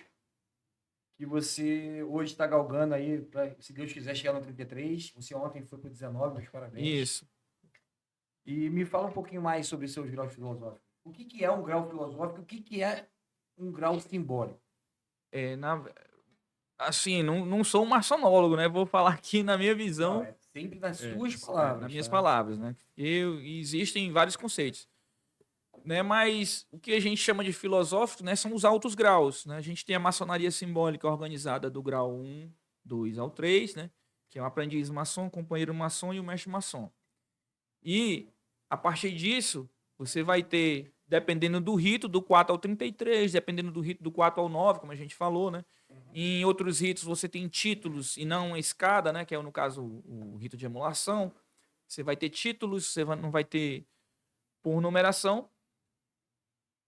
que você hoje está galgando aí, pra, se Deus quiser, chegar no 33. Você ontem foi para o 19, meus parabéns. Isso. E me fala um pouquinho mais sobre os seus graus filosóficos. O que é um grau filosófico? O que é um grau simbólico? Assim, não sou um maçonólogo, né? Vou falar aqui na minha visão. Não, sempre nas suas palavras. Nas minhas palavras, né? Existem vários conceitos. Né? Mas o que a gente chama de filosófico, né, são os altos graus. Né? A gente tem a maçonaria simbólica organizada do grau 1, 2 ao 3, né? Que é o aprendiz maçom, o companheiro maçom e o mestre maçom. E, a partir disso, você vai ter, dependendo do rito, do 4 ao 33, dependendo do rito do 4 ao 9, como a gente falou, né? Em outros ritos você tem títulos e não escada, né? Que é, no caso, o rito de emulação. Você vai ter títulos, você não vai ter por numeração.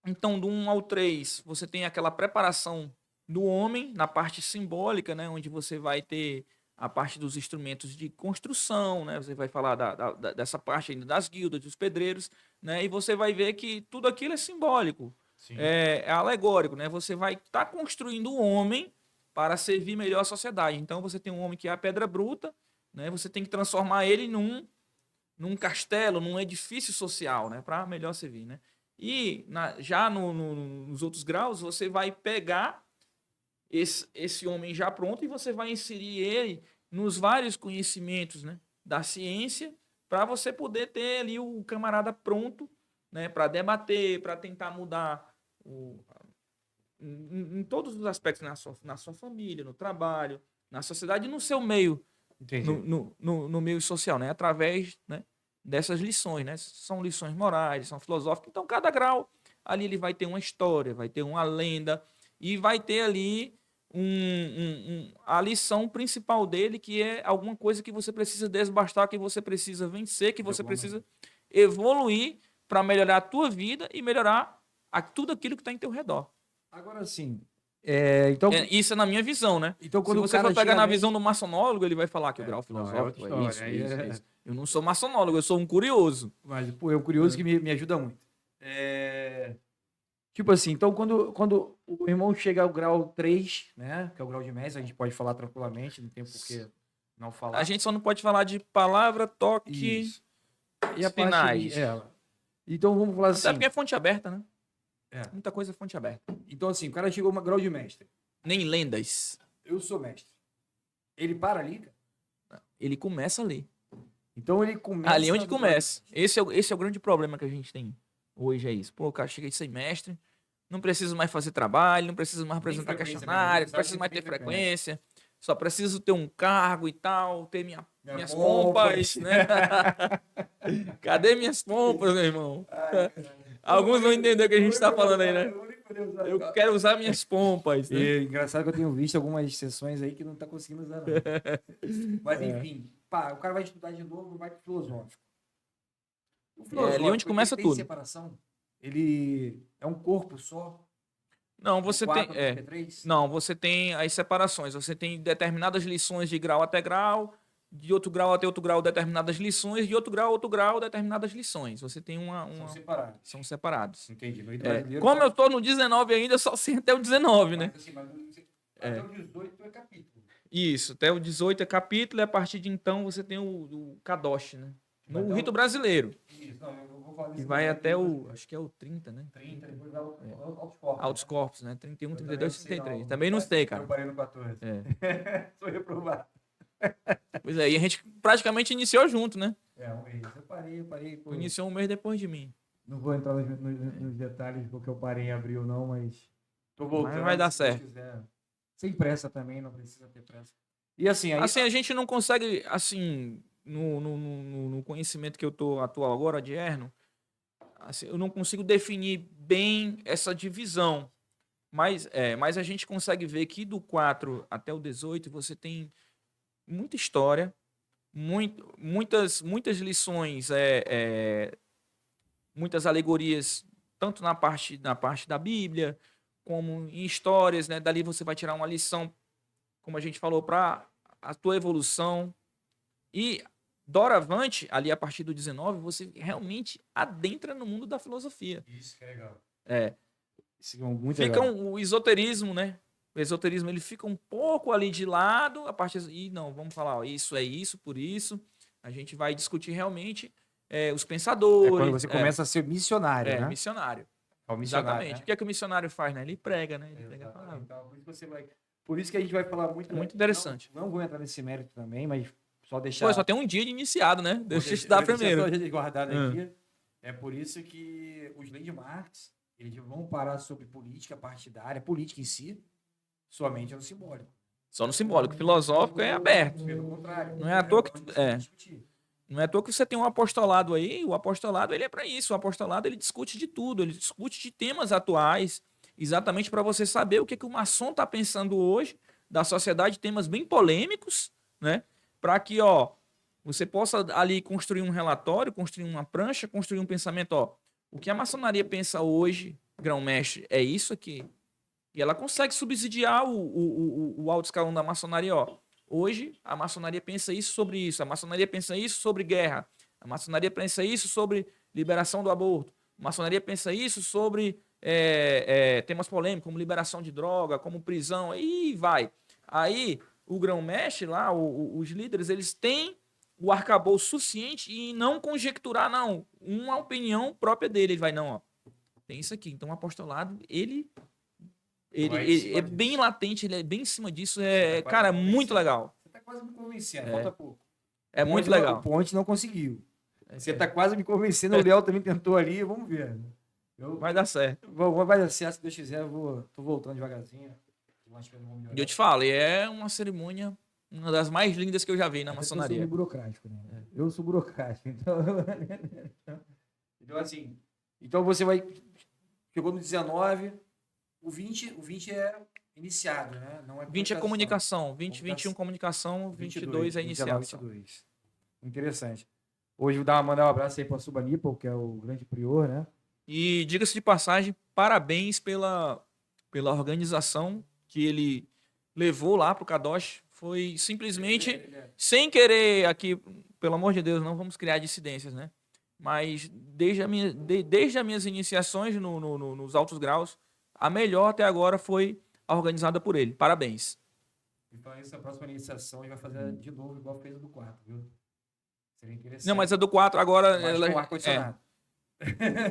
Então, do 1 ao 3, você tem aquela preparação do homem na parte simbólica, né? Onde você vai ter a parte dos instrumentos de construção, né? Você vai falar dessa parte ainda das guildas, dos pedreiros, né? E você vai ver que tudo aquilo é simbólico, é alegórico, né? Você vai estar construindo o homem para servir melhor a sociedade. Então, você tem um homem que é a pedra bruta, né? Você tem que transformar ele num castelo, num edifício social, né? Para melhor servir, né? E já nos outros graus, você vai pegar esse homem já pronto e você vai inserir ele nos vários conhecimentos, né, da ciência, para você poder ter ali o camarada pronto, né, para debater, para tentar mudar em todos os aspectos, na sua família, no trabalho, na sociedade e no seu meio, no meio social, né, através, né, dessas lições, né? São lições morais, são filosóficas. Então, cada grau ali ele vai ter uma história, vai ter uma lenda e vai ter ali a lição principal dele, que é alguma coisa que você precisa desbastar, que você precisa vencer, que você precisa evoluir para melhorar a tua vida e melhorar tudo aquilo que está em teu redor. Agora sim. Então, isso é na minha visão, né? Então, quando se você for pegar na visão do maçonólogo, ele vai falar que o grau filosófico é isso. Eu não sou maçonólogo, eu sou um curioso. Mas, pô, é um curioso que me ajuda muito. Tipo assim, então quando o irmão chega ao grau 3, né, que é o grau de mestre, a gente pode falar tranquilamente, não tem por que não falar. A gente só não pode falar de palavra, toque e a sinais. Então vamos falar assim. Até porque é fonte aberta, né? Muita coisa é fonte aberta. Então assim, o cara chegou ao grau de mestre. Nem lendas. Eu sou mestre. Ele para ali, cara? Ele começa ali. Então ele começa... Ali onde começa. Esse é o grande problema que a gente tem hoje, é isso. Pô, o cara chega de ser mestre, não precisa mais fazer trabalho, não precisa mais apresentar questionário, não precisa mais ter frequência. só preciso ter um cargo e tal, ter minhas pompas. pompas, né? Cadê minhas pompas, meu irmão? Ai, caralho. Alguns não entenderam o que a gente tá falando aí, né? Eu nem poder usar. Eu quero usar minhas pompas, né? E engraçado que eu tenho visto algumas sessões aí que não tá conseguindo usar, não. Mas enfim, pá, o cara vai estudar de novo, vai pro filosófico. O ali onde começa ele tudo. tem separação? Ele é um corpo só? Não, você tem. 4, Não, você tem as separações. Você tem determinadas lições de grau até grau, de outro grau até outro grau, determinadas lições, de outro grau, determinadas lições. Você tem São separados. São separados. Entendi. No rito brasileiro, Como eu tô no 19 ainda, só sei até o 19, né? mas, assim, até o 18 é capítulo. Isso, até o 18 é capítulo, e a partir de então você tem o Kadosh, né? No rito brasileiro. Isso, não, eu vou falar E disso vai no até brasileiro. acho que é o 30, né? 30, depois vai aos corpos. Altos corpos, né? 31, Eu 32, também não sei, 33. não. Também não sei, cara. Eu parei no 14. Sou reprovado. Pois é, e a gente praticamente iniciou junto, né? Um mês. Eu parei. Tu iniciou um mês depois de mim. Não vou entrar nos detalhes porque eu parei em abril, não, mas tô voltando. Mas vai dar se Deus certo. quiser. Sem pressa também, não precisa ter pressa. E assim, aí, Assim, a gente não consegue, assim, no conhecimento que eu tô atual agora de Erno, assim, eu não consigo definir bem essa divisão. Mas a gente consegue ver que do 4 até o 18 você tem muita história, muitas lições, muitas alegorias, tanto na parte da Bíblia, como em histórias, né? Dali você vai tirar uma lição, como a gente falou, para a tua evolução. E doravante, ali a partir do 19, você realmente adentra no mundo da filosofia. Isso que é legal. Isso é muito legal. O esoterismo, né? O esoterismo ele fica um pouco ali de lado, a partir e não, vamos falar, ó, isso é isso, por isso. A gente vai discutir realmente os pensadores. Quando você começa a ser missionário, né? Missionário. É o missionário, Exatamente. né? O que é que o missionário faz, né? Ele prega, né? Ele prega a palavra. Então, por isso que a gente vai falar muito. Muito interessante. Não vou entrar nesse mérito também, mas só deixar. Pô, só tem um dia de iniciado, né? Deixa eu estudar primeiro. Só guardado aqui. É por isso que os landmarks, eles vão parar sobre política partidária, política em si, somente no simbólico. Só no simbólico. Filosófico é aberto. Pelo contrário. Não é à toa que não é à toa que você tem um apostolado aí. O apostolado ele é para isso. O apostolado ele discute de tudo. Ele discute de temas atuais, exatamente para você saber o que o maçom está pensando hoje da sociedade, temas bem polêmicos, né? Para que, você possa ali construir um relatório, construir uma prancha, construir um pensamento, o que a maçonaria pensa hoje, grão-mestre, é isso aqui. E ela consegue subsidiar o alto escalão da maçonaria, Hoje, a maçonaria pensa isso sobre isso. A maçonaria pensa isso sobre guerra. A maçonaria pensa isso sobre liberação do aborto. A maçonaria pensa isso sobre temas polêmicos, como liberação de droga, como prisão. Aí vai. Aí, o grão-mestre lá, os líderes, eles têm o arcabouço suficiente e não conjecturar, não. Uma opinião própria dele. Ele vai, não, tem isso aqui. Então, o apostolado, ele é bem latente, ele é bem em cima disso. Cara, muito legal. Você tá quase me convencendo, falta pouco. É muito legal. O Ponte não conseguiu. Você tá quase me convencendo, o Léo também tentou ali, vamos ver. Vai dar certo. Vai dar certo, se Deus quiser, tô voltando devagarzinho. E eu te falo, é uma cerimônia, uma das mais lindas que eu já vi na maçonaria. Eu sou burocrático, né? Eu sou burocrático, então... Então, assim, você vai... Chegou no 19... O 20 é iniciado, né? Não é 20 é comunicação. 21 comunicação, 22 é iniciação. 22. Interessante. Hoje vou mandar um abraço aí para o Subanipal, que é o grande prior, né? E diga-se de passagem, parabéns pela organização que ele levou lá para o Kadosh. Foi simplesmente, sem querer aqui, pelo amor de Deus, não vamos criar dissidências, né? Mas desde as minhas iniciações nos altos graus, a melhor até agora foi organizada por ele. Parabéns. Então, essa próxima iniciação a gente vai fazer de novo, igual fez a do 4, viu? Seria interessante. Não, mas a do 4 agora... com ar-condicionado.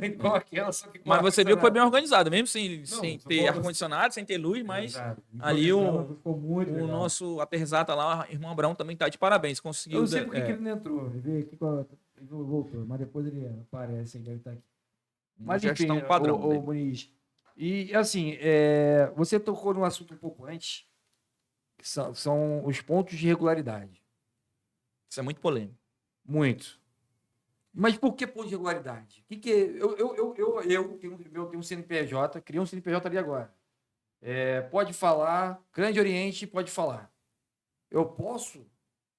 Igual aquela, só que com mas você viu que foi bem organizada, mesmo sem ter bom, ar-condicionado, sem ter luz, mas ali o nosso aterrissata lá, o irmão Abraão, também tá de parabéns. Conseguiu... Eu não sei porque que ele não entrou. Ele voltou, mas depois ele aparece, ele deve estar aqui. Mas enfim, padrão, o Muniz... E, assim, você tocou num assunto um pouco antes, que são os pontos de regularidade. Isso é muito polêmico. Muito. Mas por que ponto de regularidade? Eu tenho um CNPJ, criei um CNPJ ali agora. Pode falar, Grande Oriente pode falar. Eu posso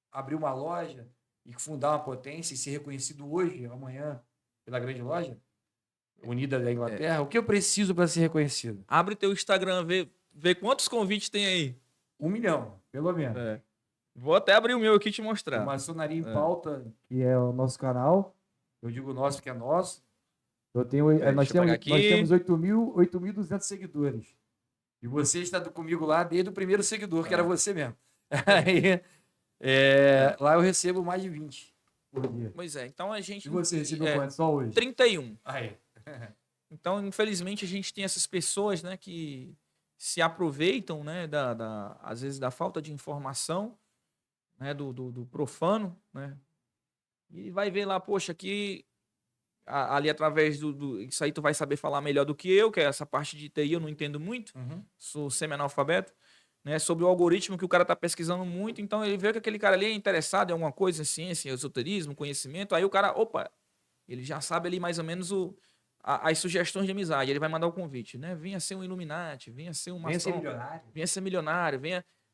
abrir uma loja e fundar uma potência e ser reconhecido hoje, amanhã, pela grande loja unida da Inglaterra? O que eu preciso para ser reconhecido? Abre teu Instagram, vê quantos convites tem aí. 1 milhão, pelo menos. Vou até abrir o meu aqui e te mostrar. Maçonaria em Pauta, que é o nosso canal. Eu digo nosso, que é nosso. Nós temos 8.200 seguidores. E você está comigo lá desde o primeiro seguidor, que era você mesmo. Aí, lá eu recebo mais de 20 por dia. Pois é, então a gente... E você recebeu quanto só hoje? 31. Aí. Então, infelizmente, a gente tem essas pessoas, né, que se aproveitam, né, às vezes da falta de informação, né, do profano, né, e vai ver lá, poxa, aqui, ali através isso aí tu vai saber falar melhor do que eu, que é essa parte de TI eu não entendo muito, sou semi-analfabeto, né, sobre o algoritmo que o cara tá pesquisando muito, então ele vê que aquele cara ali é interessado em alguma coisa, em ciência, em esoterismo, conhecimento, aí o cara, opa, ele já sabe ali mais ou menos as sugestões de amizade, ele vai mandar o convite, né? Venha ser um Illuminati, venha ser um maçom, venha ser milionário,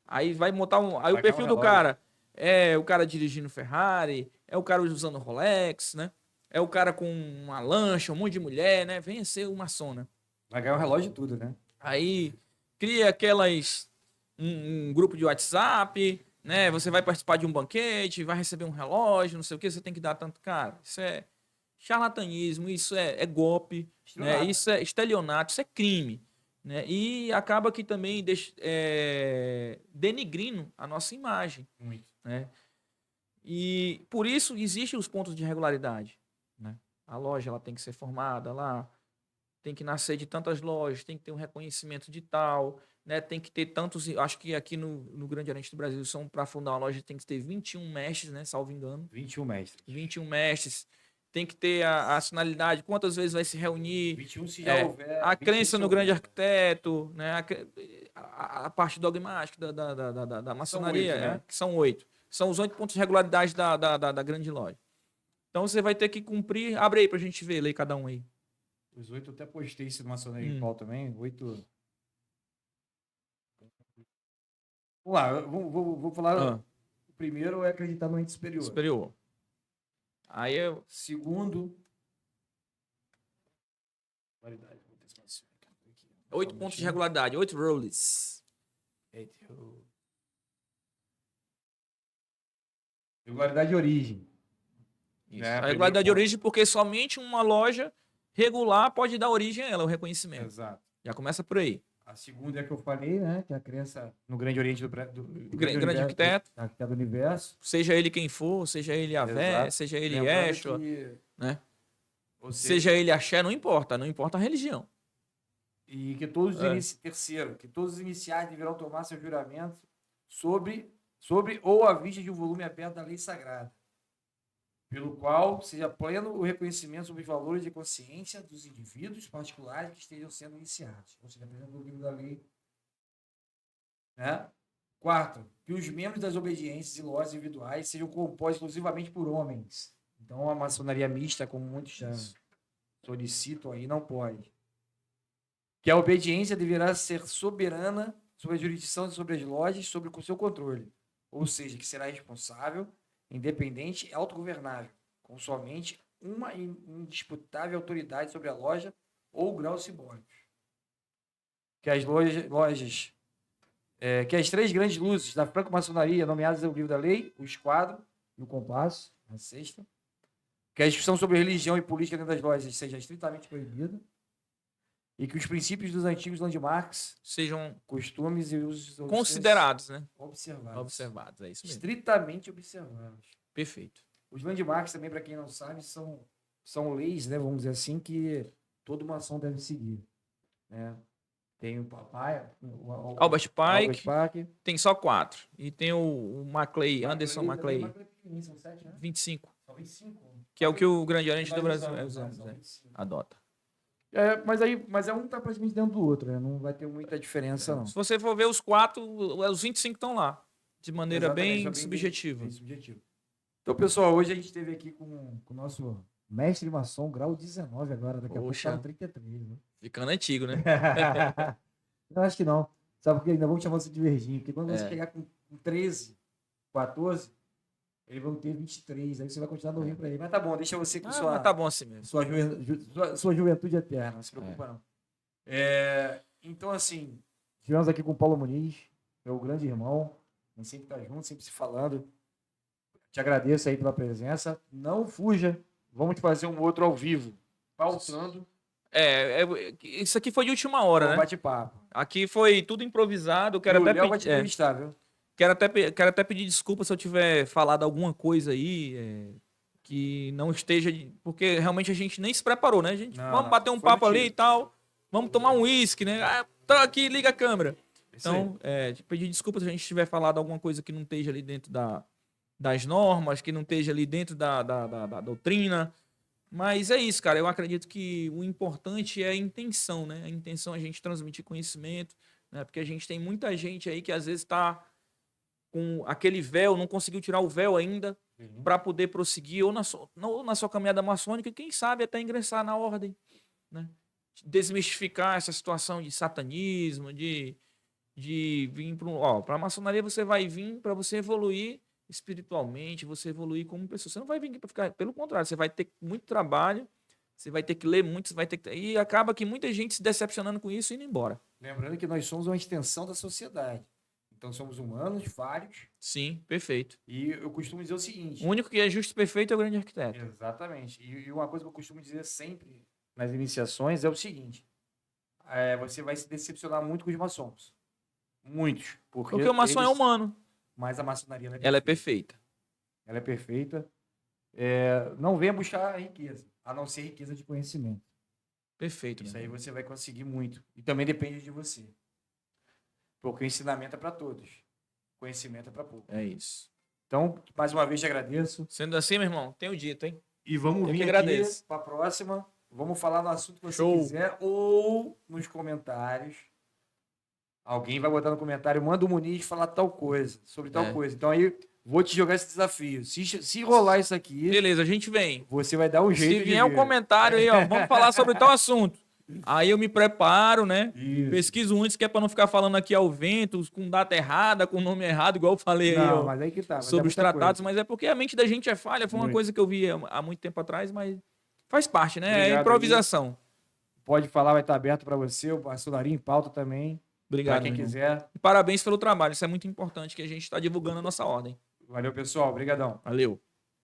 aí vai montar aí o perfil do cara é o cara dirigindo Ferrari, é o cara usando Rolex, né? É o cara com uma lancha, um monte de mulher, né? Venha ser um maçom, né? Vai ganhar um relógio e tudo, né? Aí cria um grupo de WhatsApp, né? Você vai participar de um banquete, vai receber um relógio, não sei o que, você tem que dar tanto, cara. Isso é charlatanismo, isso é golpe, né? Isso é estelionato, isso é crime, né? E acaba que também denigrindo a nossa imagem. Muito. Né? E por isso existem os pontos de regularidade. Né? A loja ela tem que ser formada lá, tem que nascer de tantas lojas, tem que ter um reconhecimento de tal, né? Tem que ter tantos. Acho que aqui no Grande Oriente do Brasil, para fundar uma loja, tem que ter 21 mestres, né? Salvo engano. 21 mestres. 21 mestres. Tem que ter a sinalidade, quantas vezes vai se reunir. 21 se já houver. A crença no grande arquiteto, né? A parte dogmática da maçonaria, são 8, né? Que são 8. São os 8 pontos de regularidade da grande loja. Então você vai ter que cumprir. Abre aí pra gente ver, lê cada um aí. Os 8 eu até postei isso no Maçonaria em Pau também. 8. Vamos lá, vou falar. O primeiro é acreditar no ente superior. Aí eu... Segundo... 8 pontos de regularidade, 8 rules. Regularidade de origem. Né? A regularidade de origem porque somente uma loja regular pode dar origem a ela, o reconhecimento. Exato. Já começa por aí. A segunda é que eu falei, né? Que é a crença no Grande Oriente do grande arquiteto. Arquiteto do universo. Seja ele quem for, seja ele Yahvé, seja ele Yeshua, né? Seja ele Axé, não importa a religião. E que todos terceiro, que todos os iniciais deverão tomar seu juramento sobre ou à vista de um volume aberto da lei sagrada, pelo qual seja pleno o reconhecimento sobre os valores de consciência dos indivíduos particulares que estejam sendo iniciados. Ou seja, dependendo do livro da lei. Né? Quarto, que os membros das obediências e lojas individuais sejam compostos exclusivamente por homens. Então, a maçonaria mista, como muitos solicitam aí, não pode. Que a obediência deverá ser soberana sobre a jurisdição e sobre as lojas, sobre o seu controle. Ou seja, que será responsável, independente e autogovernável, com somente uma indisputável autoridade sobre a loja ou graus simbólicos. Que as lojas que as 3 grandes luzes da franco-maçonaria, nomeadas no livro da lei, o esquadro e o compasso, a sexta, que a discussão sobre religião e política dentro das lojas seja estritamente proibida, e que os princípios dos antigos landmarks sejam costumes e usos considerados, né? Observados, é isso mesmo. Estritamente observados. Perfeito. Os landmarks também, para quem não sabe, são leis, né, vamos dizer assim, que todo maçom deve seguir, né? Tem o papai, Albert Pike, tem só 4. E tem o Maclay, Anderson Maclay. São 7, né? 25. São 25. Que é o que o Grande Oriente do Brasil adota. Mas é um tá praticamente dentro do outro, né? Não vai ter muita diferença, não. Se você for ver os 4, os 25 estão lá. De maneira Exatamente, bem subjetiva. bem subjetiva. Então, pessoal, hoje a gente esteve aqui com o nosso mestre maçom, grau 19 agora, daqui a pouco tá no 33, né? Ficando antigo, né? Eu acho que não. Sabe por quê? Ainda vamos chamar você de verdinho, porque quando você chegar com 13, 14, eles vão ter 23, aí você vai continuar novinho pra ele. Mas tá bom, deixa você com Mas tá bom assim mesmo. sua juventude eterna, não se preocupa não. Então, assim, estivemos aqui com o Paulo Muniz, meu grande irmão, a gente sempre tá junto, sempre se falando. Te agradeço aí pela presença. Não fuja, vamos fazer um outro ao vivo, pautando. Isso aqui foi de última hora, né? Bate-papo. Aqui foi tudo improvisado. O Léo vai te entrevistar, viu? Quero até pedir desculpa se eu tiver falado alguma coisa aí que não esteja... Porque realmente a gente nem se preparou, né? Vamos bater um papo ali e tal. Vamos tomar um uísque, né? Tá aqui, liga a câmera. Então, pedir desculpa se a gente tiver falado alguma coisa que não esteja ali dentro das normas, que não esteja ali dentro da doutrina. Mas é isso, cara. Eu acredito que o importante é a intenção, né? A intenção é a gente transmitir conhecimento, né? Porque a gente tem muita gente aí que às vezes está com aquele véu, não conseguiu tirar o véu ainda para poder prosseguir ou na sua caminhada maçônica, quem sabe até ingressar na ordem, né? Desmistificar essa situação de satanismo, de vir para a maçonaria. Você vai vir para você evoluir espiritualmente, você evoluir como pessoa. Você não vai vir aqui para ficar, pelo contrário, você vai ter muito trabalho, você vai ter que ler muito, e acaba que muita gente se decepcionando com isso e indo embora. Lembrando que nós somos uma extensão da sociedade. Então somos humanos, falhos. Sim, perfeito. E eu costumo dizer o seguinte: o único que é justo e perfeito é o grande arquiteto. Exatamente. E uma coisa que eu costumo dizer sempre nas iniciações é o seguinte: você vai se decepcionar muito com os maçons. Muitos. Porque o maçom é humano. Mas a maçonaria ela é perfeita. Ela é perfeita. Não venha buscar a riqueza, a não ser riqueza de conhecimento. Perfeito. Isso aí você vai conseguir muito. E também depende de você. Porque o ensinamento é para todos. Conhecimento é para poucos. É isso. Então, mais uma vez te agradeço. Sendo assim, meu irmão, tenho dito, hein? E vamos vir aqui para a próxima. Vamos falar no assunto que você quiser. Ou nos comentários. Alguém vai botar no comentário, manda o Muniz falar tal coisa, sobre tal coisa. Então aí, vou te jogar esse desafio. Se rolar isso aqui... Beleza, a gente vem. Você vai dar um jeito de Se vier um comentário aí, ó, vamos falar sobre tal assunto. Aí eu me preparo, né? Isso. Pesquiso antes, que é para não ficar falando aqui ao vento, com data errada, com nome errado, igual eu falei aí, mas aí que tá, sobre os tratados. Mas é porque a mente da gente é falha. Foi uma coisa que eu vi há muito tempo atrás, mas faz parte, né? Obrigado, é improvisação. Aí. Pode falar, vai estar aberto para você. O Maçonaria em Pauta também. Obrigado, pra quem quiser. E parabéns pelo trabalho. Isso é muito importante, que a gente está divulgando a nossa ordem. Valeu, pessoal. Obrigadão. Valeu.